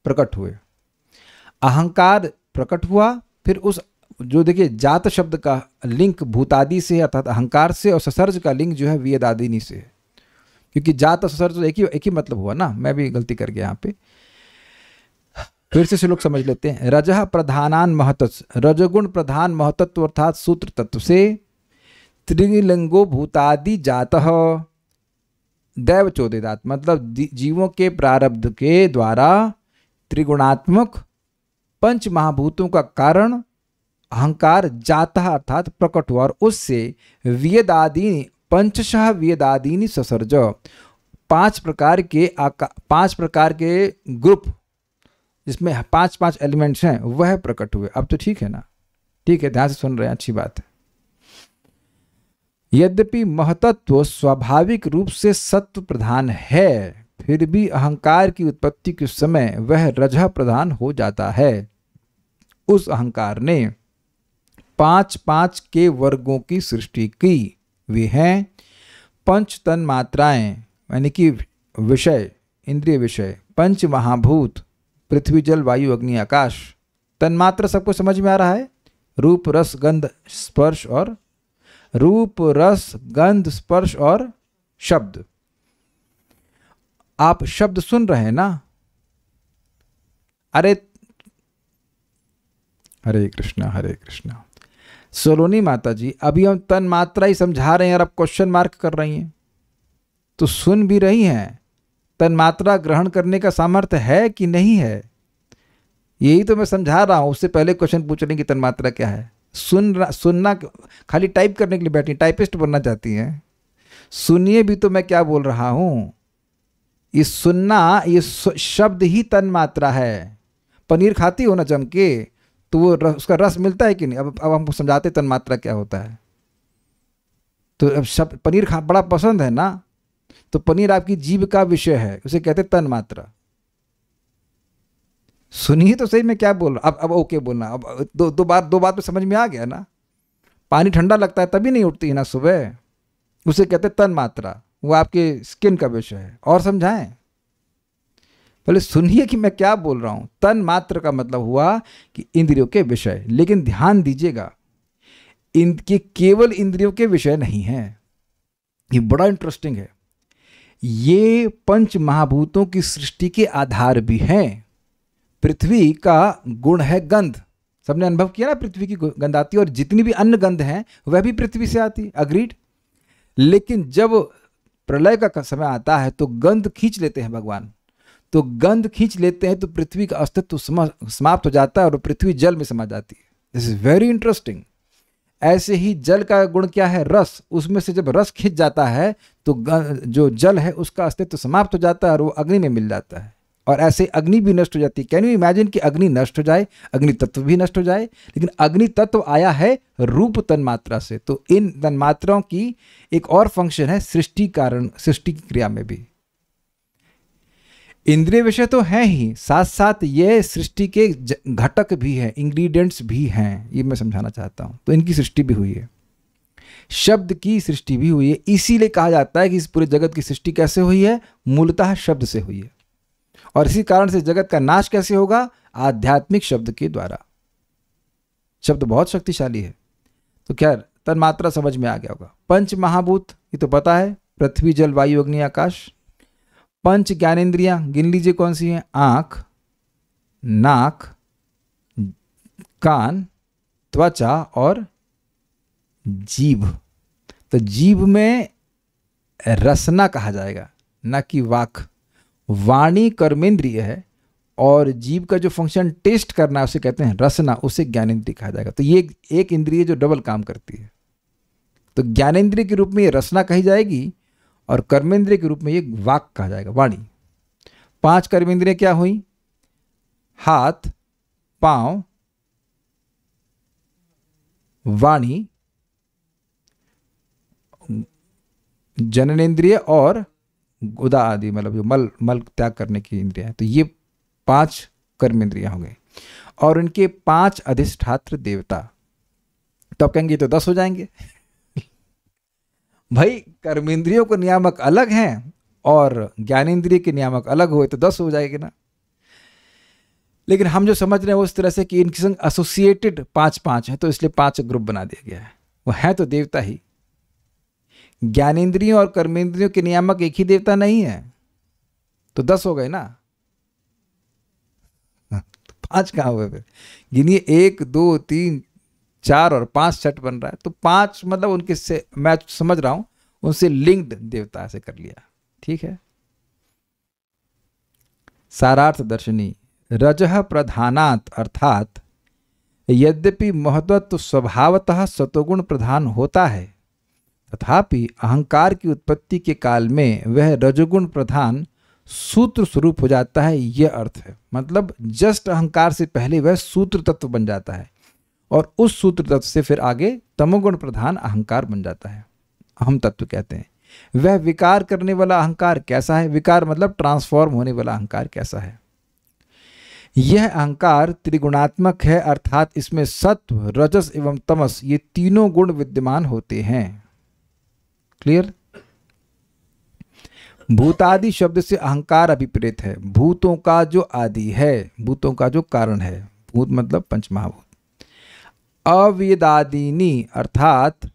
प्रकट हुए। अहंकार प्रकट हुआ, फिर उस जो देखिए जात शब्द का लिंक भूतादि से अर्थात अहंकार से, और ससर्ज का लिंक जो है वेदादीनि से है, क्योंकि जात और ससर्ज एक ही मतलब हुआ ना। मैं भी गलती कर गया यहाँ पे, फिर से श्लोक समझ लेते हैं। रजः प्रधानान महतत्व, रजोगुण प्रधान महतत्व अर्थात सूत्र तत्व से त्रिलिंगो भूतादि जातः दैव चोदितात्, मतलब जीवों के प्रारब्ध के द्वारा त्रिगुणात्मक 5 महाभूतों का कारण अहंकार जातः अर्थात प्रकट हुआ, और उससे वेदादि पंचशः वेदादीनि ससर्ज, 5 प्रकार के ग्रुप जिसमें 5 एलिमेंट्स हैं वह प्रकट हुए। अब तो ठीक है ना? ठीक है, ध्यान से सुन रहे हैं, अच्छी बात है। यद्यपि महतत्व स्वाभाविक रूप से सत्व प्रधान है, फिर भी अहंकार की उत्पत्ति के समय वह रजः प्रधान हो जाता है। उस अहंकार ने 5 के वर्गों की सृष्टि की। वे हैं 5 तन मात्राएं, यानी कि विषय, इंद्रिय विषय, 5 महाभूत, पृथ्वी जल वायु अग्नि आकाश। तन्मात्र सबको समझ में आ रहा है? रूप रस गंध स्पर्श और शब्द। आप शब्द सुन रहे हैं ना? अरे हरे कृष्णा। सोलोनी माता जी, अभी हम तन मात्रा ही समझा रहे हैं और आप क्वेश्चन मार्क कर रही हैं, तो सुन भी रही हैं। तन मात्रा ग्रहण करने का सामर्थ्य है कि नहीं है, यही तो मैं समझा रहा हूं। उससे पहले क्वेश्चन पूछ रहे हैं कि तन मात्रा क्या है। सुनना खाली टाइप करने के लिए बैठी, टाइपिस्ट बनना चाहती हैं? सुनिए भी तो मैं क्या बोल रहा हूं। ये सुनना, ये शब्द ही तन मात्रा है। पनीर खाती हो ना जम के, तो वो उसका रस मिलता है कि नहीं? अब हमको समझाते तन मात्रा क्या होता है। तो अब शब्द पनीर बड़ा पसंद है ना, तो पनीर आपकी जीभ का विषय है, उसे कहते तन मात्रा। सुनिए तो सही मैं क्या बोल रहा हूं। अब ओके बोलना। अब दो बात में समझ में आ गया ना? पानी ठंडा लगता है तभी नहीं उठती है ना सुबह, उसे कहते तन मात्रा, वो आपके स्किन का विषय है। और समझाएं? पहले सुनिए कि मैं क्या बोल रहा हूं। तन मात्र का मतलब हुआ कि इंद्रियों के विषय। लेकिन ध्यान दीजिएगा, इनके केवल इंद्रियों के विषय नहीं है। ये बड़ा इंटरेस्टिंग है। ये 5 महाभूतों की सृष्टि के आधार भी हैं। पृथ्वी का गुण है गंध। सबने अनुभव किया ना, पृथ्वी की गंध आती है, और जितनी भी अन्य गंध हैं वह भी पृथ्वी से आती है। अग्रीड। लेकिन जब प्रलय का समय आता है तो गंध खींच लेते हैं भगवान। तो गंध खींच लेते हैं तो पृथ्वी का अस्तित्व समाप्त हो जाता है और पृथ्वी जल में समा जाती है। This is very interesting. ऐसे ही जल का गुण क्या है? रस। उसमें से जब रस खिंच जाता है तो जो जल है उसका अस्तित्व समाप्त हो जाता है और वो अग्नि में मिल जाता है। और ऐसे अग्नि भी नष्ट हो जाती है। कैन यू इमेजिन कि अग्नि नष्ट हो जाए, अग्नि तत्व भी नष्ट हो जाए? लेकिन अग्नि तत्व आया है रूप तन्मात्रा से। तो इन तन्मात्राओं की एक और फंक्शन है सृष्टि की क्रिया में भी। इंद्रिय विषय तो है ही, साथ साथ ये सृष्टि के घटक भी हैं, इंग्रेडिएंट्स भी हैं। ये मैं समझाना चाहता हूं। तो इनकी सृष्टि भी हुई है, शब्द की सृष्टि भी हुई है। इसीलिए कहा जाता है कि इस पूरे जगत की सृष्टि कैसे हुई है? मूलतः शब्द से हुई है। और इसी कारण से जगत का नाश कैसे होगा? आध्यात्मिक शब्द के द्वारा। शब्द बहुत शक्तिशाली है। तो खैर तन्मात्रा समझ में आ गया होगा। 5 महाभूत ये तो पता है, पृथ्वी जल वायु अग्नि आकाश। 5 ज्ञानेंद्रियां गिन लीजिए कौन सी हैं? आंख, नाक, कान, त्वचा और जीभ। तो जीभ में रसना कहा जाएगा, ना कि वाक। वाणी कर्मेंद्रिय है और जीभ का जो फंक्शन टेस्ट करना है उसे कहते हैं रसना, उसे ज्ञानेंद्रिय कहा जाएगा। तो ये एक इंद्रिय जो डबल काम करती है। तो ज्ञानेंद्रिय के रूप में ये रसना कही जाएगी और कर्मेंद्रिय के रूप में ये वाक कहा जाएगा, वाणी। 5 कर्मेंद्रिय क्या हुई? हाथ, पांव, वाणी, जननेन्द्रिय और गुदा आदि, मतलब जो मल त्याग करने की इंद्रिया है। तो ये 5 कर्मेंद्रियां हो गई और इनके 5 अधिष्ठात्र देवता। तो आप कहेंगे तो 10 हो जाएंगे। भाई कर्मेंद्रियों के नियामक अलग हैं और ज्ञानेंद्रिय के नियामक अलग हुए तो 10 हो जाएंगे ना। लेकिन हम जो समझ रहे हैं उस तरह से कि इनके संग एसोसिएटेड 5-5 है, तो इसलिए 5 ग्रुप बना दिया गया है। वो है तो देवता ही। ज्ञानेंद्रियों और कर्मेंद्रियों के नियामक एक ही देवता नहीं है, तो 10 हो गए ना। तो 5 कहाँ हुए फिर? गिनिए, 1 2 3 4 और 5 छठ बन रहा है। तो 5 मतलब उनके से, मैं समझ रहा हूं उनसे लिंक्ड देवता से कर लिया। ठीक है। सारार्थ दर्शनी रजः प्रधानात्, अर्थात यद्यपि महत्त्व स्वभावतः सतोगुण प्रधान होता है, तथापि अहंकार की उत्पत्ति के काल में वह रजोगुण प्रधान सूत्र स्वरूप हो जाता है। यह अर्थ है, मतलब जस्ट अहंकार से पहले वह सूत्र तत्व बन जाता है और उस सूत्र तत्व से फिर आगे तमोगुण प्रधान अहंकार बन जाता है, अहम तत्व कहते हैं। वह विकार करने वाला अहंकार कैसा है? विकार मतलब ट्रांसफॉर्म होने वाला अहंकार कैसा है? यह अहंकार त्रिगुणात्मक है, अर्थात इसमें सत्व, रजस एवं तमस ये तीनों गुण विद्यमान होते हैं। क्लियर? भूतादि शब्द से अहंकार अभिप्रेत है, भूतों का जो आदि है, भूतों का जो कारण है। भूत मतलब पंचमहाभूत। अवेदादीनी अर्थात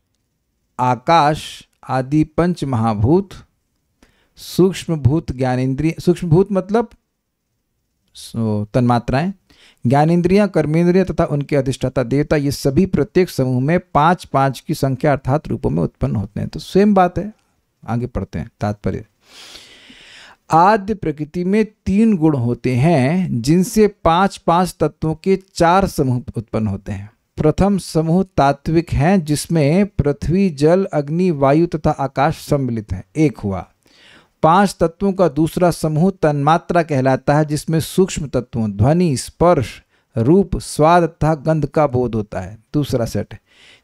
आकाश आदि पंच महाभूत, सूक्ष्म भूत ज्ञानेन्द्रिय, सूक्ष्म भूत मतलब तन्मात्राएं, ज्ञानेन्द्रियां, कर्मेंद्रियां तथा उनके अधिष्ठाता देवता, ये सभी प्रत्येक समूह में 5-5 की संख्या अर्थात रूपों में उत्पन्न होते हैं। तो सेम बात है, आगे पढ़ते हैं तात्पर्य। आद्य प्रकृति में 3 गुण होते हैं जिनसे 5-5 तत्वों के 4 समूह उत्पन्न होते हैं। प्रथम समूह तात्विक हैं जिसमें पृथ्वी, जल, अग्नि, वायु तथा आकाश सम्मिलित हैं, 1 हुआ। 5 तत्वों का दूसरा समूह तन्मात्रा कहलाता है जिसमें सूक्ष्म तत्वों ध्वनि, स्पर्श, रूप, स्वाद तथा गंध का बोध होता है, दूसरा सेट।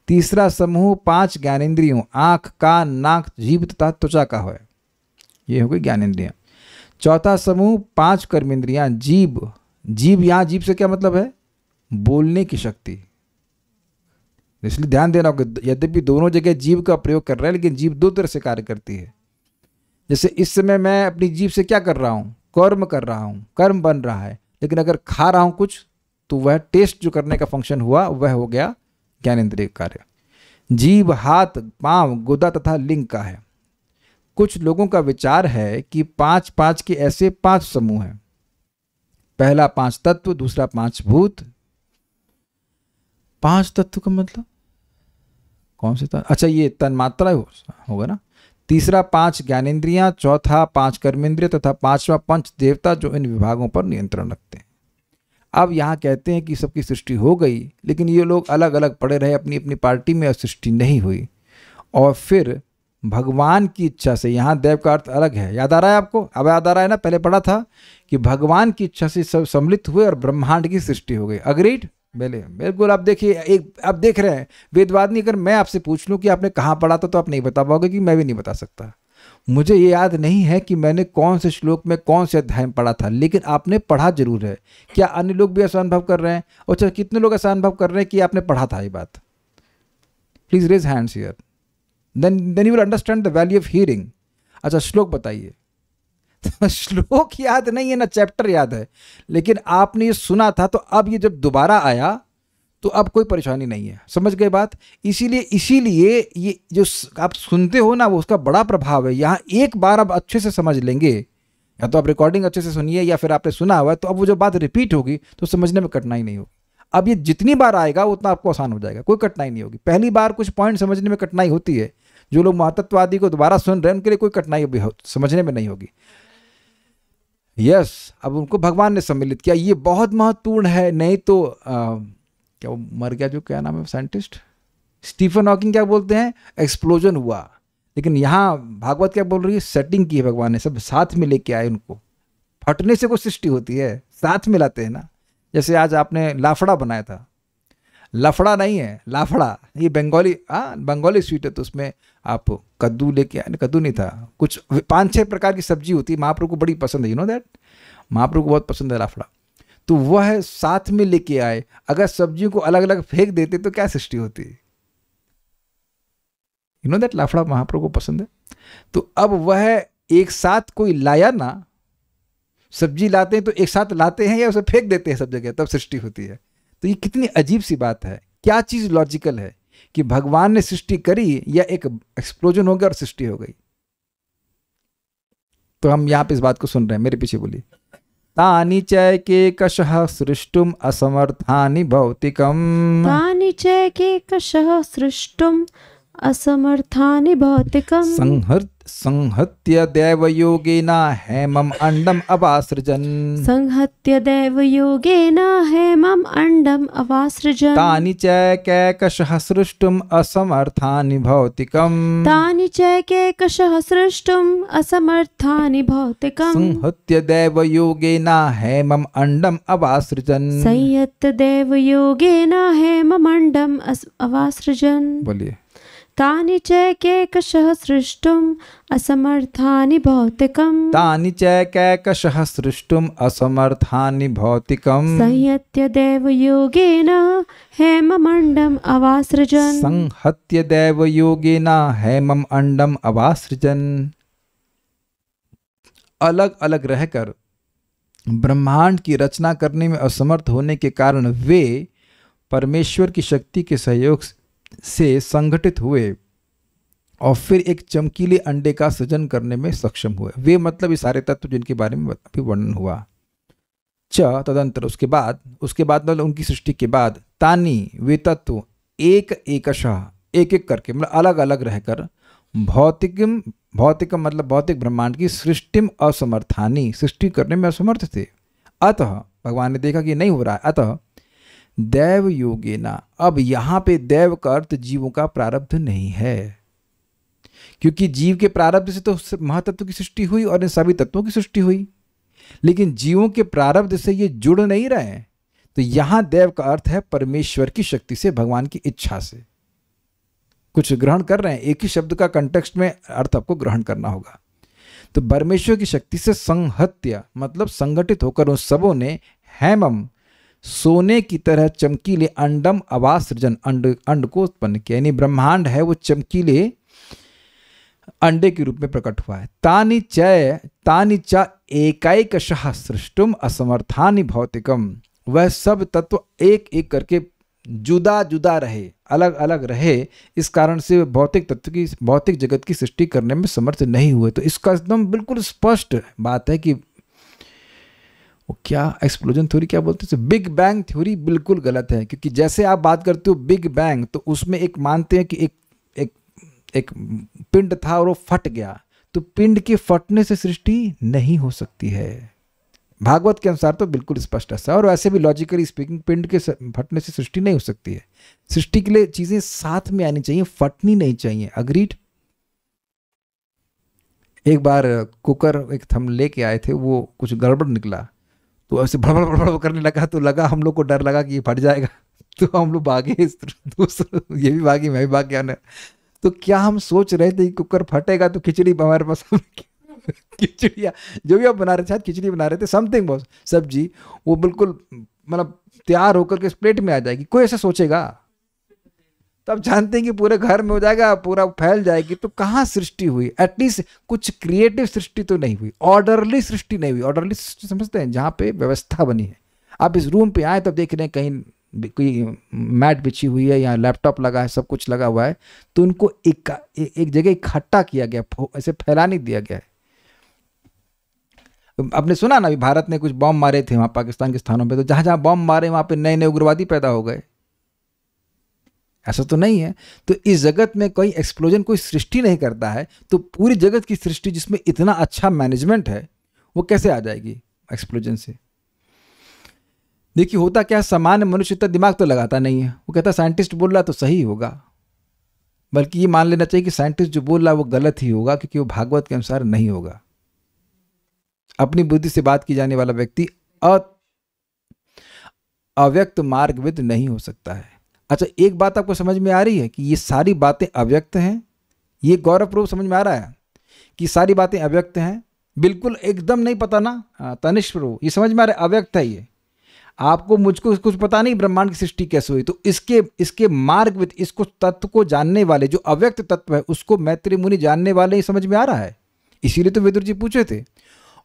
तीसरा समूह 5 ज्ञानेंद्रियों आँख, कान, नाक, जीभ तथा त्वचा का है, ये हो गई ज्ञानेंद्रियां। चौथा समूह 5 कर्मेंद्रियां, जीभ, जीभ यहाँ जीभ से क्या मतलब है? बोलने की शक्ति। इसलिए ध्यान देना होगा, यद्यपि दोनों जगह जीभ का प्रयोग कर रहे हैं लेकिन जीभ 2 तरह से कार्य करती है। जैसे इस समय मैं अपनी जीभ से क्या कर रहा हूँ? कर्म कर रहा हूँ, कर्म बन रहा है, लेकिन अगर खा रहा हूँ कुछ तो वह टेस्ट जो करने का फंक्शन हुआ वह हो गया ज्ञानेंद्रिय कार्य। जीभ हाथ, पांव, गुदा तथा लिंग का है। कुछ लोगों का विचार है कि 5-5 के ऐसे 5 समूह हैं। पहला 5 तत्व, दूसरा 5 भूत। 5 तत्व का मतलब कौन से तत्व? अच्छा ये तन्मात्रा होगा ना। तीसरा 5 ज्ञानेंद्रियां, चौथा 5 कर्मेंद्रिय तथा 5वां पंच देवता जो इन विभागों पर नियंत्रण रखते हैं। अब यहाँ कहते हैं कि सबकी सृष्टि हो गई, लेकिन ये लोग अलग अलग पड़े रहे अपनी अपनी पार्टी में और सृष्टि नहीं हुई। और फिर भगवान की इच्छा से, यहाँ देव का अर्थ अलग है, याद आ रहा है आपको? अब याद आ रहा है ना? पहले पढ़ा था कि भगवान की इच्छा से सब सम्मिलित हुए और ब्रह्मांड की सृष्टि हो गई। अग्रीड? बिल्कुल। आप देखिए, आप देख रहे हैं वेदवादिनी, अगर मैं आपसे पूछ लूं कि आपने कहाँ पढ़ा था तो आप नहीं बता पाओगे, कि मैं भी नहीं बता सकता। मुझे ये याद नहीं है कि मैंने कौन से श्लोक में कौन से अध्याय में पढ़ा था, लेकिन आपने पढ़ा जरूर है। क्या अन्य लोग भी ऐसा अनुभव कर रहे हैं? अच्छा, कितने लोग ऐसा अनुभव कर रहे हैं कि आपने पढ़ा था ये बात? Please raise hands here, then you will understand the value of hearing. अच्छा, श्लोक बताइए। श्लोक याद नहीं है ना, चैप्टर याद है, लेकिन आपने ये सुना था, तो अब ये जब दोबारा आया तो अब कोई परेशानी नहीं है। समझ गए बात? इसीलिए ये जो आप सुनते हो ना, वो उसका बड़ा प्रभाव है। यहाँ एक बार आप अच्छे से समझ लेंगे या तो आप रिकॉर्डिंग अच्छे से सुनिए या फिर आपने सुना हुआ है, तो अब वो जो बात रिपीट होगी तो समझने में कठिनाई नहीं होगी। अब ये जितनी बार आएगा उतना आपको आसान हो जाएगा, कोई कठिनाई नहीं होगी। पहली बार कुछ पॉइंट समझने में कठिनाई होती है, जो लोग महातत्ववादी को दोबारा सुन रहे हैं उनके लिए कोई कठिनाई अभी समझने में नहीं होगी। यस, अब उनको भगवान ने सम्मिलित किया, ये बहुत महत्वपूर्ण है। नहीं तो क्या वो मर गया, जो क्या नाम है साइंटिस्ट, स्टीफन हॉकिंग, क्या बोलते हैं, एक्सप्लोजन हुआ। लेकिन यहाँ भागवत क्या बोल रही है, सेटिंग की है भगवान ने, सब साथ में लेके आए उनको। फटने से कोई सृष्टि होती है, साथ में लाते हैं ना। जैसे आज आपने लाफड़ा बनाया था, लफड़ा नहीं है, लाफड़ा, ये बंगाली, बंगाली स्वीट है, तो उसमें आप कद्दू लेके आए, कद्दू नहीं था, कुछ 5-6 प्रकार की सब्जी होती है, महाप्रभु को बड़ी पसंद है, यू नो दैट, महाप्रभु को बहुत पसंद है लाफड़ा। तो वह साथ में लेके आए। अगर सब्जियों को अलग अलग फेंक देते तो क्या सृष्टि होती, यू नो दैट, लाफड़ा महाप्रभु को पसंद है। तो अब वह एक साथ कोई लाया ना, सब्जी लाते हैं तो एक साथ लाते हैं या उसे फेंक देते हैं सब जगह, तब सृष्टि होती है। तो ये कितनी अजीब सी बात है, क्या चीज लॉजिकल है कि भगवान ने सृष्टि करी या एक एक्सप्लोजन हो गया और सृष्टि हो गई। तो हम यहां पे इस बात को सुन रहे हैं, मेरे पीछे बोलिए। तानि चैके कशः सृष्टुम असमर्थानि भौतिकम, तानि चैके कशः सृष्टुम असमर्थानि भौतिकम, संहत्य दैवयोगेन हेमम् अंडम् अवासृजन्, संहत्य दैवयोगेन हेमम् अंडम् अवासृजन्, तानि चैकशः सृष्टुम् असमर्थानि भौतिकम्, तानि चैकशः सृष्टुम् असमर्थानि भौतिकम्, संहत्य दैवयोगेन हेमम् अंडम् अवासृजन्, संयत्य दैवयोगेन हेमम् अंडम् अवासृजन्। बोलिए। तानि चैकशः सृष्टुम् असमर्थानि भौतिकम्, तानि चैकशः सृष्टुम् असमर्थानि भौतिकम्, संयत्य दैवयोगेन हेमम् अंडम् अवासृजन्, संहत्य दैवयोगेन हेमम् अंडम् अवासृजन्। अलग अलग रहकर ब्रह्मांड की रचना करने में असमर्थ होने के कारण वे परमेश्वर की शक्ति के सहयोग से संगठित हुए और फिर एक चमकीले अंडे का सृजन करने में सक्षम हुए। वे मतलब ये सारे तत्व जिनके बारे में अभी वर्णन हुआ। तदंतर, उसके बाद मतलब उनकी सृष्टि के बाद, तानी, वे तत्व, एक एक करके मतलब अलग अलग रहकर, भौतिकम मतलब भौतिक ब्रह्मांड की सृष्टिम असमर्थानी, सृष्टि करने में असमर्थ थे। अतः भगवान ने देखा कि नहीं हो रहा है, अतः दैव योगेना, अब यहां पे दैव का अर्थ जीवों का प्रारब्ध नहीं है, क्योंकि जीव के प्रारब्ध से तो महातत्व की सृष्टि हुई और इन सभी तत्वों की सृष्टि हुई, लेकिन जीवों के प्रारब्ध से ये जुड़ नहीं रहे। तो यहां दैव का अर्थ है परमेश्वर की शक्ति से, भगवान की इच्छा से कुछ ग्रहण कर रहे हैं। एक ही शब्द का कंटेक्स्ट में अर्थ आपको ग्रहण करना होगा। तो परमेश्वर की शक्ति से संहत्य मतलब संगठित होकर उन सबों ने हेमम, सोने की तरह चमकीले अंडम अवासृजन, अंड को उत्पन्न किया। यानी ब्रह्मांड है वो चमकीले अंडे के रूप में प्रकट हुआ है। तानि च एकैकशः सृष्टुम असमर्थानि भौतिकम, वह सब तत्व एक एक करके जुदा जुदा रहे, अलग अलग रहे, इस कारण से भौतिक तत्व की, भौतिक जगत की सृष्टि करने में समर्थ नहीं हुए। तो इसका एकदम बिल्कुल स्पष्ट बात है कि वो क्या एक्सप्लोजन थ्योरी क्या बोलते हैं, बिग बैंग थ्योरी बिल्कुल गलत है। क्योंकि जैसे आप बात करते हो बिग बैंग, तो उसमें एक मानते हैं कि एक पिंड था और वो फट गया, तो पिंड के फटने से सृष्टि नहीं हो सकती है। भागवत के अनुसार तो बिल्कुल स्पष्ट ऐसा, और वैसे भी लॉजिकली स्पीकिंग पिंड के फटने से सृष्टि नहीं हो सकती है। सृष्टि के लिए चीजें साथ में आनी चाहिए, फटनी नहीं चाहिए। अग्रीड। एक बार कुकर एक हम लेके आए थे, वो कुछ गड़बड़ निकला, तो ऐसे भड़बड़ करने लगा, तो लगा हम लोग को डर लगा कि ये फट जाएगा, तो हम लोग भागे, ये भी भागी, मैं भी भाग गया ना। तो क्या हम सोच रहे थे कि कुकर फटेगा तो खिचड़ी हमारे पास खिचड़िया जो भी आप बना रहे थे, शायद खिचड़ी बना रहे थे, समथिंग बहुत सब्जी, वो बिल्कुल मतलब तैयार होकर के प्लेट में आ जाएगी, कोई ऐसा सोचेगा? तब जानते हैं कि पूरे घर में हो जाएगा, पूरा फैल जाएगी। तो कहाँ सृष्टि हुई? एटलीस्ट कुछ क्रिएटिव सृष्टि तो नहीं हुई, ऑर्डरली सृष्टि नहीं हुई। ऑर्डरली सृष्टि समझते हैं, जहाँ पे व्यवस्था बनी है। आप इस रूम पे आए तब देख रहे हैं कहीं कोई मैट बिछी हुई है, यहाँ लैपटॉप लगा है, सब कुछ लगा हुआ है, तो उनको एक जगह इकट्ठा किया गया, ऐसे फैला नहीं दिया गया है। आपने सुना ना, अभी भारत ने कुछ बॉम्ब मारे थे वहाँ पाकिस्तान के स्थानों पे, तो जहाँ जहाँ बॉम्ब मारे वहाँ पे नए नए उग्रवादी पैदा हो गए। ऐसा तो नहीं है। तो इस जगत में कोई एक्सप्लोजन कोई सृष्टि नहीं करता है, तो पूरी जगत की सृष्टि जिसमें इतना अच्छा मैनेजमेंट है वो कैसे आ जाएगी एक्सप्लोजन से? देखिए होता क्या, सामान्य मनुष्य इतना दिमाग तो लगाता नहीं है, वो कहता साइंटिस्ट बोल रहा तो सही होगा, बल्कि ये मान लेना चाहिए कि साइंटिस्ट जो बोल रहा है वो गलत ही होगा, क्योंकि वो भागवत के अनुसार नहीं होगा। अपनी बुद्धि से बात की जाने वाला व्यक्ति अव्यक्त मार्गविद नहीं हो सकता है। अच्छा, एक बात आपको समझ में आ रही है कि ये सारी बातें अव्यक्त हैं? ये गौरवपूर्वक समझ में आ रहा है कि सारी बातें अव्यक्त हैं? बिल्कुल एकदम नहीं पता ना तनिष्क प्रभु, ये समझ में आ रहा है अव्यक्त है ये। आपको मुझको कुछ पता नहीं ब्रह्मांड की सृष्टि कैसे हुई, तो इसके मार्ग में इसको तत्व को जानने वाले जो अव्यक्त तत्व है उसको मैत्री मुनि जानने वाले ही समझ में आ रहा है। इसीलिए तो विदुर जी पूछे थे।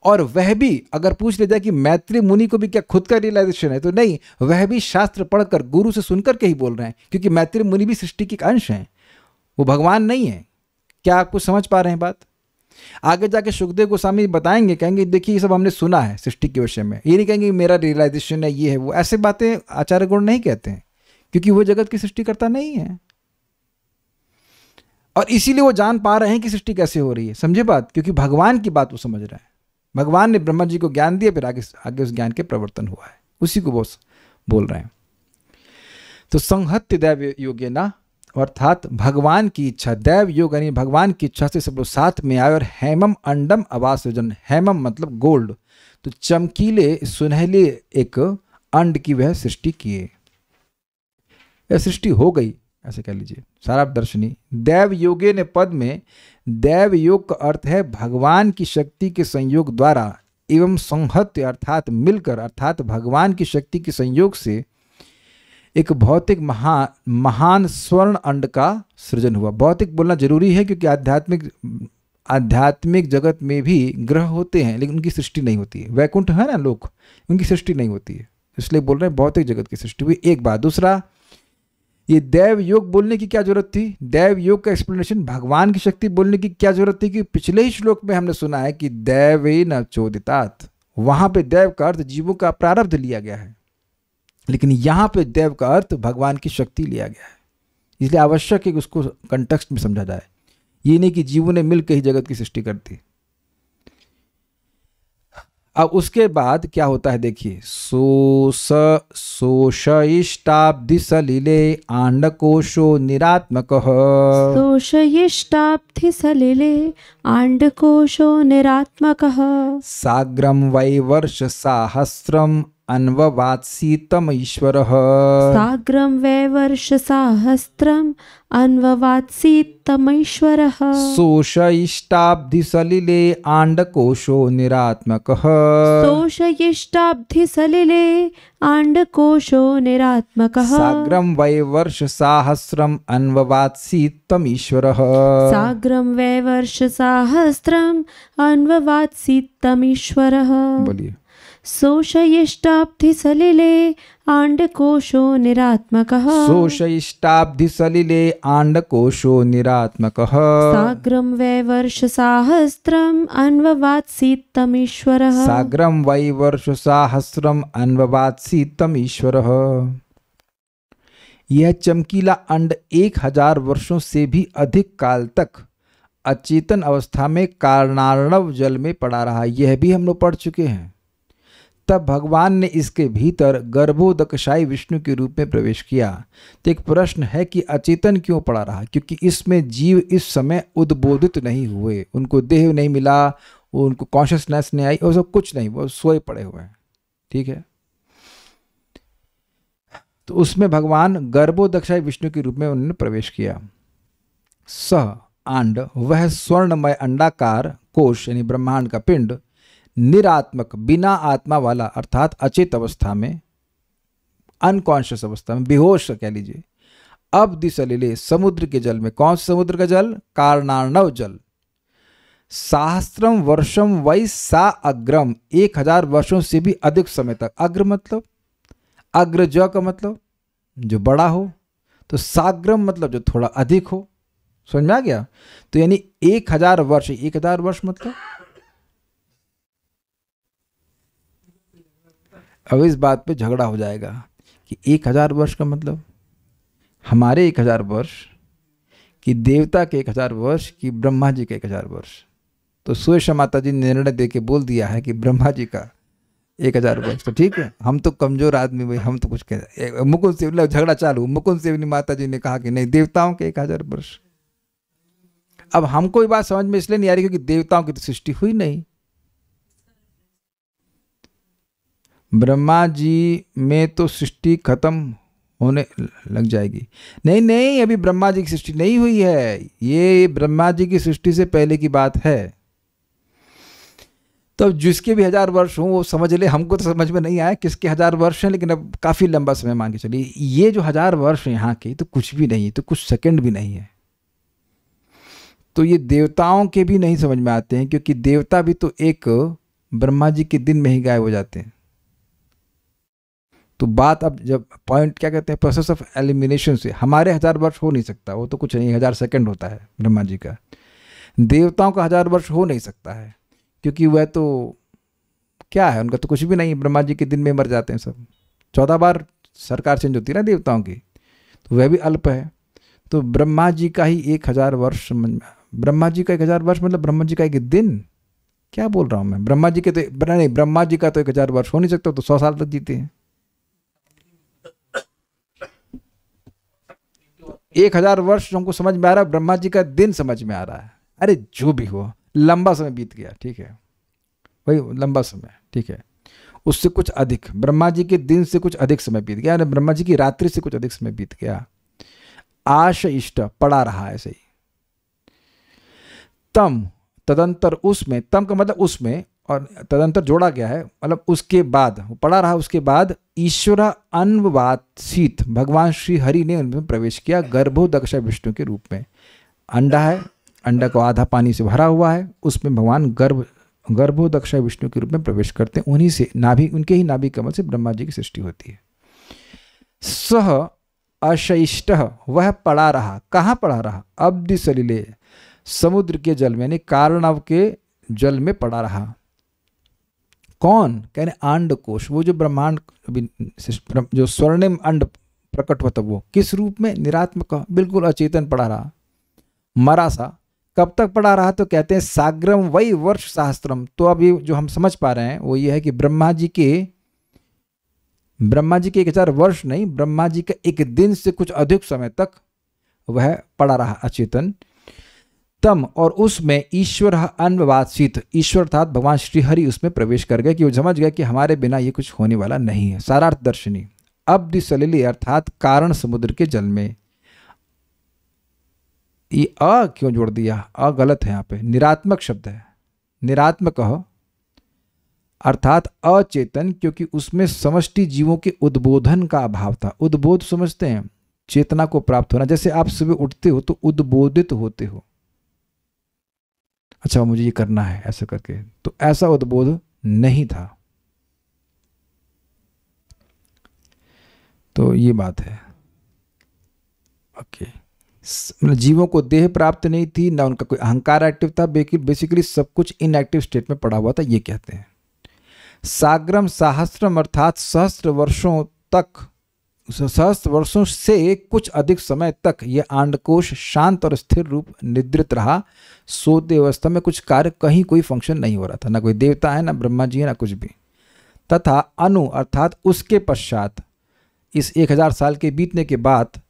और वह भी अगर पूछ ले जाए कि मैत्री मुनि को भी क्या खुद का रियलाइजेशन है, तो नहीं, वह भी शास्त्र पढ़कर गुरु से सुनकर के ही बोल रहे हैं, क्योंकि मैत्री मुनि भी सृष्टि के अंश हैं, वो भगवान नहीं है। क्या आप कुछ समझ पा रहे हैं बात? आगे जाके सुखदेव गोस्वामी बताएंगे, कहेंगे देखिए ये सब हमने सुना है सृष्टि के विषय में, ये नहीं कहेंगे मेरा रियलाइजेशन है ये है वो, ऐसे बातें आचार्य गुण नहीं कहते हैं, क्योंकि वो जगत की सृष्टि करता नहीं है। और इसीलिए वो जान पा रहे हैं कि सृष्टि कैसे हो रही है। समझे बात? क्योंकि भगवान की बात वो समझ रहे हैं। भगवान ने ब्रह्मा जी को ज्ञान दिया, फिर आगे उस ज्ञान के प्रवर्तन हुआ है, उसी को वो बोल रहे हैं। तो संहत्य दैव योगेना, अर्थात भगवान की इच्छा, दैव योग यानी भगवान की इच्छा से सब लोग साथ में आए और हेमम अंडम अवासृजन, हेमम मतलब गोल्ड, तो चमकीले सुनहले एक अंड की वह सृष्टि किए। यह सृष्टि हो गई, ऐसे कह लीजिए सारा दर्शनी। दैव योगे ने पद में दैव योग का अर्थ है भगवान की शक्ति के संयोग द्वारा एवं संहत्य अर्थात मिलकर, अर्थात भगवान की शक्ति के संयोग से एक भौतिक महान स्वर्ण अंड का सृजन हुआ। भौतिक बोलना जरूरी है क्योंकि आध्यात्मिक जगत में भी ग्रह होते हैं लेकिन उनकी सृष्टि नहीं होती है। वैकुंठ है ना लोक, उनकी सृष्टि नहीं होती है, इसलिए बोल रहे हैं भौतिक जगत की सृष्टि हुई। एक बात। दूसरा, ये दैव योग बोलने की क्या जरूरत थी? दैव योग का एक्सप्लेनेशन भगवान की शक्ति बोलने की क्या जरूरत थी? कि पिछले ही श्लोक में हमने सुना है कि दैवेन चोदितात, वहां पे दैव का अर्थ जीवों का प्रारब्ध लिया गया है, लेकिन यहां पे दैव का अर्थ भगवान की शक्ति लिया गया है। इसलिए आवश्यक है कि उसको कंटेक्स्ट में समझा जाए। ये नहीं कि जीवों ने मिलकर ही जगत की सृष्टि कर दी। अब उसके बाद क्या होता है देखिए, सोशयिष्टाब्धि सलिले आंडकोशो निरात्मकः, सोशयिष्टाब्धि सलिले आंडकोशो निरात्मकः, साग्रम वै वर्ष साहस्रम अन्ववात्सीतम ईश्वरः, साग्रं वै वर्षसाहस्रम् अन्ववात्सीतमैश्वरः, सोशयिष्टाब्धि सलिले आंडकोशो निरात्मकः, सोशयिष्टाब्धि सलिले आंडकोशो निरात्मकः, साग्रम वै वर्ष साहस्रम अन्ववात्सीतम ईश्वरः, साग्रं वै वर्षसाहस्रम् अन्ववात्सीतमीश्वरः। बोलिए। सोशयिष्टाब्धि सलिले आंडकोशो निरात्मकः, सोशयिष्टाब्धि सलिले आंडकोशो निरात्मकः, साग्रं वै वर्षसाहस्रम् अन्ववात्सीतमीश्वरः, साग्रम वै वर्ष साहस्रम अन्ववात्सीतम ईश्वरः। यह चमकीला अंड 1000 वर्षों से भी अधिक काल तक अचेतन अवस्था में कारणार्णव जल में पड़ा रहा। यह भी हम लोग पढ़ चुके हैं। तब भगवान ने इसके भीतर गर्भोदकशायी विष्णु के रूप में प्रवेश किया। तो एक प्रश्न है कि अचेतन क्यों पड़ा रहा? क्योंकि इसमें जीव इस समय उद्बोधित नहीं हुए, उनको देह नहीं मिला, उनको कॉन्शियसनेस नहीं आई, और सब कुछ नहीं, वो सोए पड़े हुए हैं। ठीक है, तो उसमें भगवान गर्भोदकशायी विष्णु के रूप में उन्होंने प्रवेश किया। सह आंड, वह स्वर्णमय अंडाकार कोश यानी ब्रह्मांड का पिंड, निरात्मक बिना आत्मा वाला अर्थात अचेत अवस्था में, अनकॉन्शियस अवस्था में, बेहोश कह लीजिए, अब दिसलिले समुद्र के जल में। कौन से समुद्र का जल? कारणार्णव जल। सहस्त्रम वर्षम वै सा अग्रम, 1000 वर्षों से भी अधिक समय तक। अग्र मतलब अग्रज का मतलब जो बड़ा हो, तो साग्रम मतलब जो थोड़ा अधिक हो। समझ में आ गया? तो यानी 1000 वर्ष, 1000 वर्ष मतलब अब इस बात पे झगड़ा हो जाएगा कि 1000 वर्ष का मतलब हमारे 1000 वर्ष कि देवता के 1000 वर्ष कि ब्रह्मा जी के 1000 वर्ष। तो सुयशा माता जी ने निर्णय दे के बोल दिया है कि ब्रह्मा जी का 1000 वर्ष। तो ठीक है, हम तो कमजोर आदमी भाई, हम तो कुछ कह। मुकुंद से झगड़ा चालू, मुकुंद सेवनी माता जी ने कहा कि नहीं, देवताओं के 1000 वर्ष। अब हमको ये बात समझ में इसलिए नहीं आ रही क्योंकि देवताओं की तो सृष्टि हुई नहीं। ब्रह्मा जी में तो सृष्टि खत्म होने लग जाएगी। नहीं नहीं, अभी ब्रह्मा जी की सृष्टि नहीं हुई है, ये ब्रह्मा जी की सृष्टि से पहले की बात है। तो जिसके भी 1000 वर्ष हों वो समझ ले, हमको तो समझ में नहीं आया किसके 1000 वर्ष हैं, लेकिन अब काफ़ी लंबा समय मान के चलिए। ये जो 1000 वर्ष यहाँ के तो कुछ भी नहीं है, तो कुछ सेकंड भी नहीं है। तो ये देवताओं के भी नहीं समझ में आते हैं, क्योंकि देवता भी तो एक ब्रह्मा जी के दिन में ही गायब हो जाते हैं। तो बात अब जब पॉइंट क्या कहते हैं, प्रोसेस ऑफ एलिमिनेशन से हमारे 1000 वर्ष हो नहीं सकता, वो तो कुछ नहीं, 1000 सेकंड होता है ब्रह्मा जी का। देवताओं का 1000 वर्ष हो नहीं सकता है, क्योंकि वह तो क्या है, उनका तो कुछ भी नहीं। ब्रह्मा जी के दिन में मर जाते हैं सब, 14 बार सरकार चेंज होती है ना देवताओं की, तो वह भी अल्प है। तो ब्रह्मा जी का ही 1000 वर्ष, ब्रह्मा जी का 1000 वर्ष मतलब ब्रह्मा जी का एक दिन, क्या बोल रहा हूँ मैं। ब्रह्मा जी के तो नहीं, ब्रह्मा जी का तो 1000 वर्ष हो नहीं सकता, तो 100 साल तक जीते हैं। 1000 वर्ष हमको समझ में आ रहा है, ब्रह्मा जी का दिन समझ में आ रहा है। अरे जो भी हो, लंबा समय बीत गया, ठीक है, वही लंबा समय, ठीक है। उससे कुछ अधिक, ब्रह्मा जी के दिन से कुछ अधिक समय बीत गया, ब्रह्मा जी की रात्रि से कुछ अधिक समय बीत गया। आश इष्ट पड़ा रहा ऐसे ही। तम तदंतर उसमें, तम का मतलब उसमें, और तदंतर जोड़ा गया है, मतलब उसके बाद, पड़ा रहा। उसके बाद ईश्वर अन्ववात्सीत, भगवान श्री हरि ने उनमें प्रवेश किया गर्भोदक्ष विष्णु के रूप में। अंडा है, अंडा को आधा पानी से भरा हुआ है, उसमें भगवान गर्भोदक्ष विष्णु के रूप में प्रवेश करते हैं। उन्हीं से नाभि, उनके ही नाभि कमल से ब्रह्मा जी की सृष्टि होती है। सह अशइष्ट, वह पड़ा रहा। कहाँ पड़ा रहा? अब्धि सलिले, समुद्र के जल में, यानी कारणव के जल में पड़ा रहा। कौन? कहने अंड कोश, वो जो ब्रह्मांड, जो स्वर्णिम अंड प्रकट होता, वो किस रूप में? निरात्मक, बिल्कुल अचेतन पड़ा रहा, मरा सा। कब तक पड़ा रहा? तो कहते हैं साग्रम वही वर्ष सहस्त्रम। तो अब ये जो हम समझ पा रहे हैं वो ये है कि ब्रह्मा जी के 1000 वर्ष नहीं, ब्रह्मा जी के एक दिन से कुछ अधिक समय तक वह पड़ा रहा अचेतन। तम, और उसमें ईश्वर अन्ववात्सीत, ईश्वर अर्थात भगवान श्री हरि उसमें प्रवेश कर गए, कि वो समझ गए कि हमारे बिना ये कुछ होने वाला नहीं है। सारार्थ दर्शनी। अब्धि सलिले अर्थात कारण समुद्र के जल में। ये अ क्यों जोड़ दिया? अ गलत है, यहाँ पे निरात्मक शब्द है। निरात्मक अर्थात अचेतन, क्योंकि उसमें समष्टि जीवों के उद्बोधन का अभाव था। उद्बोध समझते हैं, चेतना को प्राप्त होना। जैसे आप सुबह उठते हो तो उद्बोधित होते हो, अच्छा मुझे ये करना है ऐसा करके, तो ऐसा उद्बोध नहीं था। तो ये बात है। ओके, मतलब जीवों को देह प्राप्त नहीं थी, ना उनका कोई अहंकार एक्टिव था, बेसिकली सब कुछ इनएक्टिव स्टेट में पड़ा हुआ था, ये कहते हैं। साग्रम सहस्त्रम अर्थात सहस्त्र वर्षों तक, सहस्त्र वर्षों से कुछ अधिक समय तक यह अंडकोश शांत और स्थिर रूप निद्रित रहा। सोते अवस्था में कुछ कार्य, कहीं कोई फंक्शन नहीं हो रहा था, ना कोई देवता है, ना ब्रह्मा जी है, ना कुछ भी। तथा अनु अर्थात उसके पश्चात, इस 1000 साल के बीतने के बाद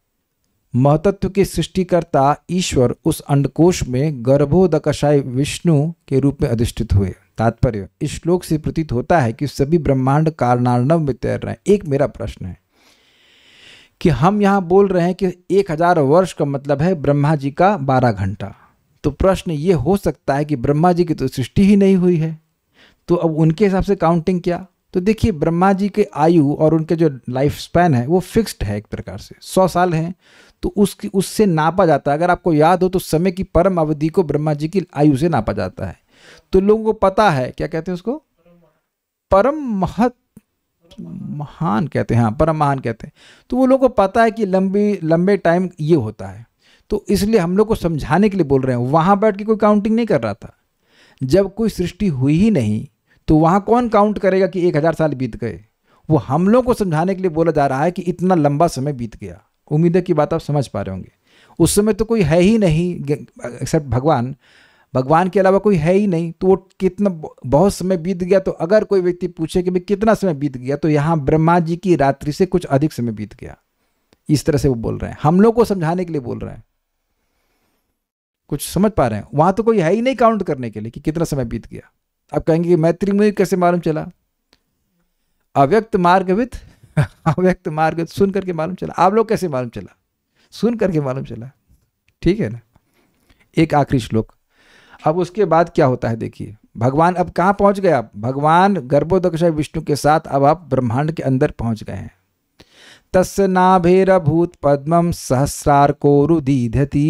महतत्व के सृष्टिकर्ता ईश्वर उस अंडकोश में गर्भोदकशाय विष्णु के रूप में अधिष्ठित हुए। तात्पर्य, इस श्लोक से प्रतीत होता है कि सभी ब्रह्मांड कारणार्णव में तैर रहे हैं। एक मेरा प्रश्न है कि हम यहाँ बोल रहे हैं कि 1000 वर्ष का मतलब है ब्रह्मा जी का 12 घंटा। तो प्रश्न ये हो सकता है कि ब्रह्मा जी की तो सृष्टि ही नहीं हुई है, तो अब उनके हिसाब से काउंटिंग क्या? तो देखिए, ब्रह्मा जी के आयु और उनके जो लाइफ स्पैन है वो फिक्स्ड है, एक प्रकार से 100 साल है, तो उससे नापा जाता है। अगर आपको याद हो तो समय की परम अवधि को ब्रह्मा जी की आयु से नापा जाता है। तो लोगों को पता है, क्या कहते हैं उसको? परम महान कहते हैं, हाँ परम महान कहते हैं। तो वो लोगों को पता है कि लंबे टाइम ये होता है, तो इसलिए हम लोग को समझाने के लिए बोल रहे हैं। वहाँ बैठ के कोई काउंटिंग नहीं कर रहा था। जब कोई सृष्टि हुई ही नहीं तो वहाँ कौन काउंट करेगा कि 1000 साल बीत गए? वो हम लोग को समझाने के लिए बोला जा रहा है कि इतना लंबा समय बीत गया। उम्मीद है कि बात आप समझ पा रहे होंगे। उस समय तो कोई है ही नहीं एक्सेप्ट भगवान, भगवान के अलावा कोई है ही नहीं, तो वो कितना बहुत समय बीत गया। तो अगर कोई व्यक्ति पूछे कि भाई कितना समय बीत गया, तो यहाँ ब्रह्मा जी की रात्रि से कुछ अधिक समय बीत गया। इस तरह से वो बोल रहे हैं, हम लोग को समझाने के लिए बोल रहे हैं। कुछ समझ पा रहे हैं? वहां तो कोई है ही नहीं काउंट करने के लिए कि कितना समय बीत गया। आप कहेंगे कि मैत्री मुझे कैसे मालूम चला? अव्यक्त मार्ग विद अव्यक्त मार्ग सुन करके मालूम चला। आप लोग कैसे मालूम चला? सुन करके मालूम चला। ठीक है ना। एक आखिरी श्लोक। अब उसके बाद क्या होता है देखिए, भगवान अब कहाँ पहुंच गए? आप भगवान गर्भोदकशय विष्णु के साथ अब आप ब्रह्मांड के अंदर पहुंच गए हैं। तस्य नाभेरभूत पद्मं सहस्रार्कोरुदीधति।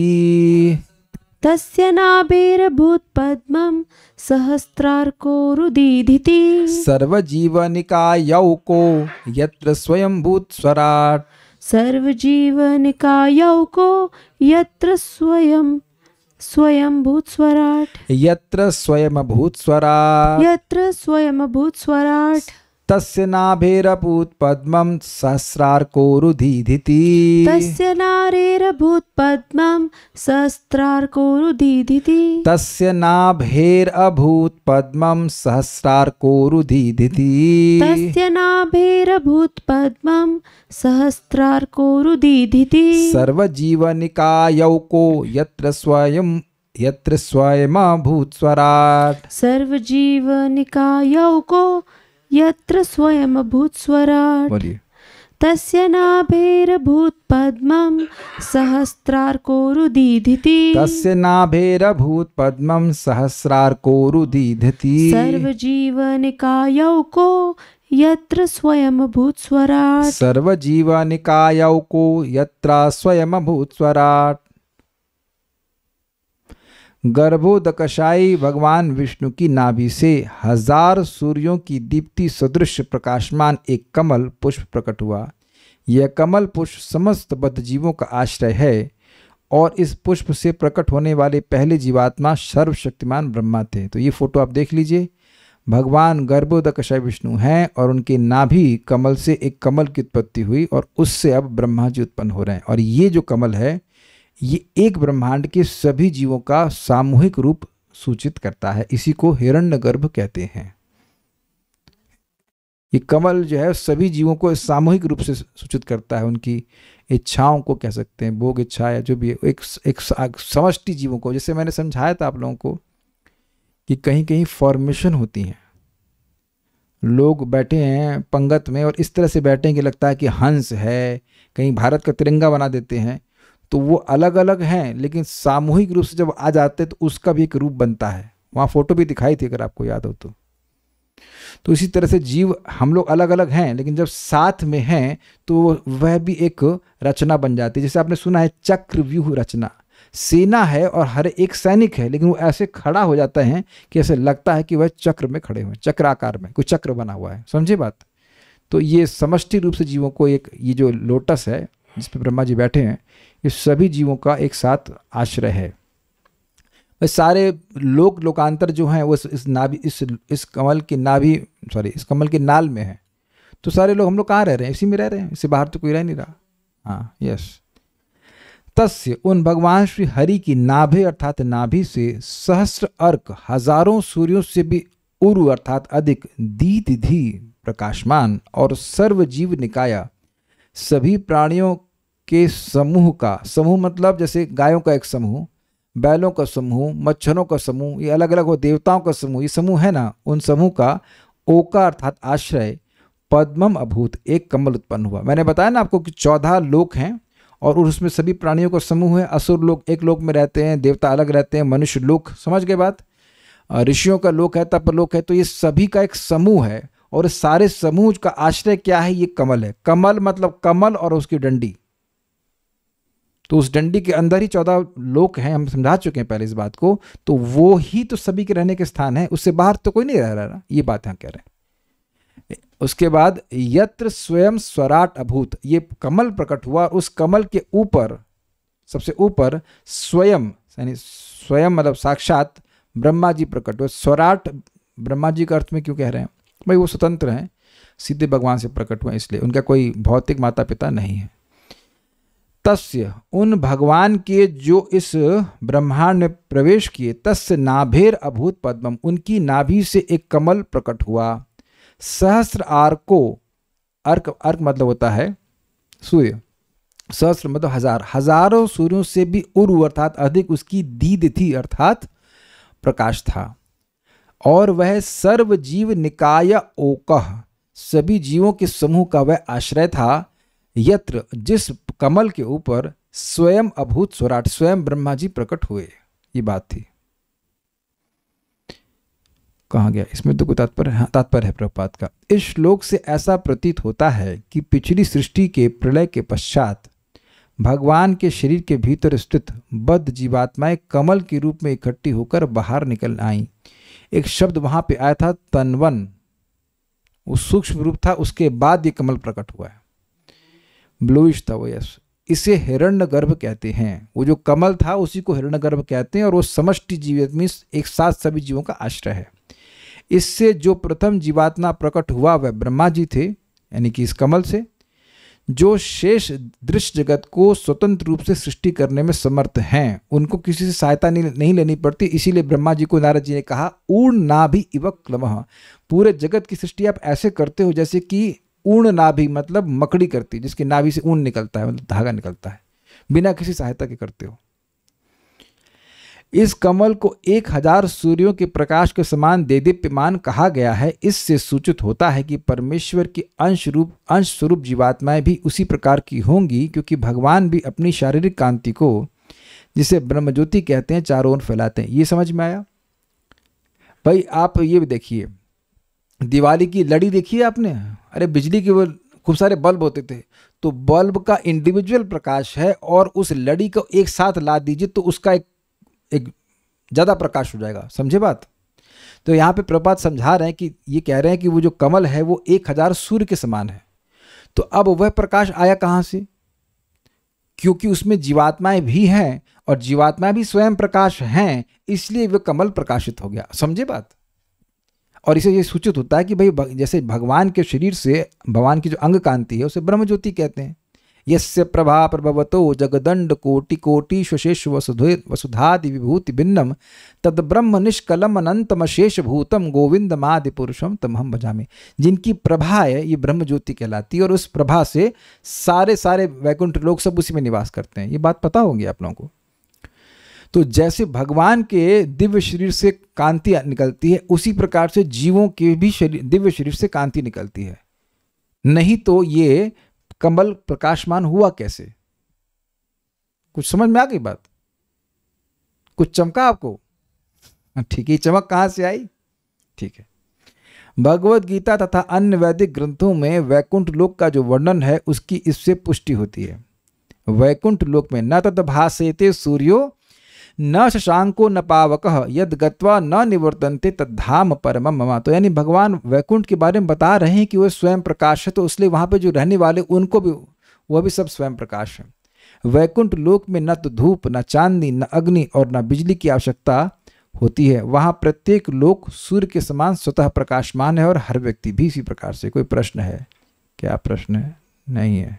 तस्य नाभेरभूत पद्मं सहस्रार्कोरुदीधति। सर्वजीवनिकायौको यत्र स्वयंभूत स्वराट। सर्वजीवनिकायौको यत्र स्वयंभूत स्वराट। यत्र स्वयंभूत स्वराट। यत्र स्वयंभूत स्वराट। तस्य नाभेरभूत पद्मं सहस्रार्कोरुदीधति। तस्य नारेरभूत पद्मं सहस्रार्कोरुदीधति। तस्य नाभेरभूत पद्मं सहस्रार्कोरुदीधति। तस्य नाभेरभूत पद्मं सहस्रार्कोरुदीधति। सर्वजीवनिकायौको यत्र स्वयंभूत स्वराट। सर्वजीवनिकायौको यत्र स्वयंभूत स्वराट। बोलिए। तस्य नाभेरभूत पद्मं सहस्रार्कोरुदीधति। तस्य नाभेरभूत पद्मं सहस्रार्कोरुदीधति। सर्वजीवनिकायौको यत्र स्वयंभूत स्वराट। सर्वजीवनिकायौको यत्र स्वयंभूत स्वराट। गर्भोदकशायी भगवान विष्णु की नाभि से 1000 सूर्यों की दीप्ति सदृश प्रकाशमान एक कमल पुष्प प्रकट हुआ। यह कमल पुष्प समस्त बद्ध जीवों का आश्रय है और इस पुष्प से प्रकट होने वाले पहले जीवात्मा सर्वशक्तिमान ब्रह्मा थे। तो ये फोटो आप देख लीजिए, भगवान गर्भोदकशायी विष्णु हैं और उनके नाभि कमल से एक कमल की उत्पत्ति हुई और उससे अब ब्रह्मा जी उत्पन्न हो रहे हैं। और ये जो कमल है ये एक ब्रह्मांड के सभी जीवों का सामूहिक रूप सूचित करता है। इसी को हिरण्यगर्भ कहते हैं। ये कमल जो है सभी जीवों को सामूहिक रूप से सूचित करता है, उनकी इच्छाओं को कह सकते हैं, भोग इच्छा या जो भी है, एक समष्टि जीवों को। जैसे मैंने समझाया था आप लोगों को कि कहीं कहीं फॉर्मेशन होती हैं, लोग बैठे हैं पंगत में और इस तरह से बैठे हैं कि लगता है कि हंस है, कहीं भारत का तिरंगा बना देते हैं। तो वो अलग अलग हैं लेकिन सामूहिक रूप से जब आ जाते हैं तो उसका भी एक रूप बनता है। वहाँ फोटो भी दिखाई थी अगर आपको याद हो तो इसी तरह से जीव हम लोग अलग अलग हैं लेकिन जब साथ में हैं तो वह भी एक रचना बन जाती है। जैसे आपने सुना है चक्रव्यूह रचना, सेना है और हर एक सैनिक है लेकिन वो ऐसे खड़ा हो जाता है कि ऐसे लगता है कि वह चक्र में खड़े हुए, चक्राकार में कोई चक्र बना हुआ है। समझे बात? तो ये समष्टि रूप से जीवों को एक, ये जो लोटस है जिस पे ब्रह्मा जी बैठे हैं, ये सभी जीवों का एक साथ आश्रय है। सारे लोकांतर जो हैं वो इस नाभि इस कमल की नाभि इस कमल के नाल में है। तो सारे लोग हम लोग कहाँ रह रहे हैं? इसी में रह रहे हैं, इससे बाहर तो कोई रह नहीं रहा। हाँ, यस। तस्य उन भगवान श्री हरि की नाभि अर्थात नाभि से सहस्र अर्क, हजारों सूर्यों से भी उरु अर्थात अधिक, दीप्ति प्रकाशमान और सर्व जीव निकाया, सभी प्राणियों के समूह का, समूह मतलब जैसे गायों का एक समूह, बैलों का समूह, मच्छरों का समूह, ये अलग अलग हो, देवताओं का समूह, ये समूह है ना, उन समूह का ओका अर्थात आश्रय, पद्मम अभूत, एक कमल उत्पन्न हुआ। मैंने बताया ना आपको कि 14 लोक हैं और उसमें सभी प्राणियों का समूह है। असुर लोग एक लोक में रहते हैं, देवता अलग रहते हैं, मनुष्य लोक, समझ गए बात? ऋषियों का लोक है, तप लोक है। तो ये सभी का एक समूह है और सारे समूह का आश्रय क्या है? ये कमल है। कमल मतलब कमल और उसकी डंडी, तो उस डंडी के अंदर ही 14 लोक हैं, हम समझा चुके हैं पहले इस बात को। तो वो ही तो सभी के रहने के स्थान है, उससे बाहर तो कोई नहीं रह रहा, ये बात हम कह रहे हैं। उसके बाद यत्र स्वयं स्वराट अभूत, ये कमल प्रकट हुआ, उस कमल के ऊपर सबसे ऊपर स्वयं यानी स्वयं मतलब साक्षात ब्रह्मा जी प्रकट हुए। स्वराट ब्रह्मा जी का अर्थ में क्यों कह रहे हैं भाई? वो स्वतंत्र हैं, सीधे भगवान से प्रकट हुए, इसलिए उनका कोई भौतिक माता पिता नहीं है। तस्य, उन भगवान के जो इस ब्रह्मांड में प्रवेश किए, तस्य नाभेर अभूत पद्मम, उनकी नाभि से एक कमल प्रकट हुआ। सहस्र आर्को, अर्क मतलब होता है सूर्य, सहस्र मतलब हजार, हजारों सूर्यों से भी उर्व अर्थात अधिक उसकी दीद थी अर्थात प्रकाश था। और वह सर्व जीव निकाय ओकः, सभी जीवों के समूह का वह आश्रय था। यत्र, जिस कमल के ऊपर स्वयं अभूत स्वराट, स्वयं ब्रह्मा जी प्रकट हुए, ये बात थी। कहा गया इसमें तो कोई तात्पर्य है प्रभुपाद का। इस श्लोक से ऐसा प्रतीत होता है कि पिछली सृष्टि के प्रलय के पश्चात भगवान के शरीर के भीतर स्थित बद्ध जीवात्माएं कमल के रूप में इकट्ठी होकर बाहर निकल आईं। एक शब्द वहां पे आया था तन्वन, वो सूक्ष्म रूप था, उसके बाद ये कमल प्रकट हुआ है, ब्लूइश था वो। यस, इसे हिरण्यगर्भ कहते हैं। वो जो कमल था उसी को हिरण्यगर्भ कहते हैं, और वो समष्टि जीव में एक साथ सभी जीवों का आश्रय है। इससे जो प्रथम जीवात्मा प्रकट हुआ वह ब्रह्मा जी थे, यानी कि इस कमल से, जो शेष दृश्य जगत को स्वतंत्र रूप से सृष्टि करने में समर्थ हैं, उनको किसी से सहायता नहीं लेनी पड़ती। इसीलिए ब्रह्मा जी को नारद जी ने कहा ऊर्ण नाभि इव क्लमः, पूरे जगत की सृष्टि आप ऐसे करते हो जैसे कि ऊर्ण नाभि मतलब मकड़ी करती, जिसकी नाभि से ऊन निकलता है, मतलब धागा निकलता है, बिना किसी सहायता के करते हो। इस कमल को 1000 सूर्यों के प्रकाश के समान देदीप्यमान कहा गया है। इससे सूचित होता है कि परमेश्वर की अंश स्वरूप जीवात्माएं भी उसी प्रकार की होंगी, क्योंकि भगवान भी अपनी शारीरिक कांति को, जिसे ब्रह्मज्योति कहते हैं, चारों ओर फैलाते हैं। ये समझ में आया भाई? आप ये भी देखिए, दिवाली की लड़ी देखी है आपने? अरे बिजली के वो खूब सारे बल्ब होते थे, तो बल्ब का इंडिविजुअल प्रकाश है, और उस लड़ी को एक साथ ला दीजिए तो उसका एक ज़्यादा प्रकाश हो जाएगा। समझे बात? तो यहाँ पे प्रभुपाद समझा रहे हैं कि ये कह रहे हैं कि वो जो कमल है वो 1000 सूर्य के समान है। तो अब वह प्रकाश आया कहाँ से? क्योंकि उसमें जीवात्माएं भी हैं, और जीवात्माएं भी स्वयं प्रकाश हैं, इसलिए वह कमल प्रकाशित हो गया। समझे बात? और इसे ये सूचित होता है कि भाई जैसे भगवान के शरीर से भगवान की जो अंग कांति है उसे ब्रह्म ज्योति कहते हैं। यस्य प्रभा प्रभवतो जगदंड कोटि कोटि श्वशेष वसुधादि विभूति भिन्नम तद ब्रह्म निष्कलम अनंतम शेष भूतम गोविंदमादि पुरुषम तमहम भजामि। जिनकी प्रभा है ये ब्रह्म ज्योति कहलाती है, और उस प्रभा से सारे वैकुंठ लोग सब उसी में निवास करते हैं। ये बात पता होगी आप लोगों को। तो जैसे भगवान के दिव्य शरीर से कांति निकलती है, उसी प्रकार से जीवों के भी दिव्य शरीर से कांति निकलती है। नहीं तो ये कमल प्रकाशमान हुआ कैसे? कुछ समझ में आ गई बात? कुछ चमका आपको? ठीक है, चमक कहां से आई? ठीक है, भगवद गीता तथा अन्य वैदिक ग्रंथों में वैकुंठ लोक का जो वर्णन है उसकी इससे पुष्टि होती है। वैकुंठ लोक में न तद भासेते सूर्यो न शशांको न पावकः यद गत्वा न निवर्तन्ते तद्धाम परमम मम। तो यानी भगवान वैकुंठ के बारे में बता रहे हैं कि वह स्वयं प्रकाश है, तो इसलिए वहाँ पे जो रहने वाले उनको भी वह भी सब स्वयं प्रकाश है। वैकुंठ लोक में न तो धूप, न चांदनी, न अग्नि और न बिजली की आवश्यकता होती है। वहाँ प्रत्येक लोक सूर्य के समान स्वतः प्रकाशमान है, और हर व्यक्ति भी इसी प्रकार से। कोई प्रश्न है? क्या प्रश्न है? नहीं है,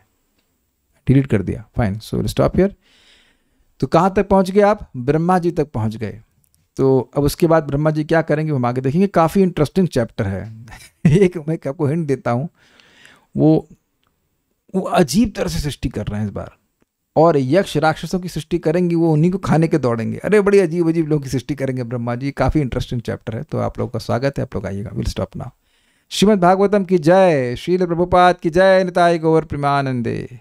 डिलीट कर दिया। Fine, so will stop here. तो कहाँ तक पहुँच गए आप? ब्रह्मा जी तक पहुँच गए। तो अब उसके बाद ब्रह्मा जी क्या करेंगे हम आगे देखेंगे। काफ़ी इंटरेस्टिंग चैप्टर है। एक मैं आपको हिंट देता हूँ, वो अजीब तरह से सृष्टि कर रहे हैं इस बार, और यक्ष राक्षसों की सृष्टि करेंगे, वो उन्हीं को खाने के दौड़ेंगे। अरे बड़ी अजीब अजीब लोगों की सृष्टि करेंगे ब्रह्मा जी। काफ़ी इंटरेस्टिंग चैप्टर है, तो आप लोगों का स्वागत है, आप लोग आइएगा। Will stop now. Shrimad Bhagavatam की जय, श्रील प्रभुपाद की जय, निताय गौर प्रेमानंदे।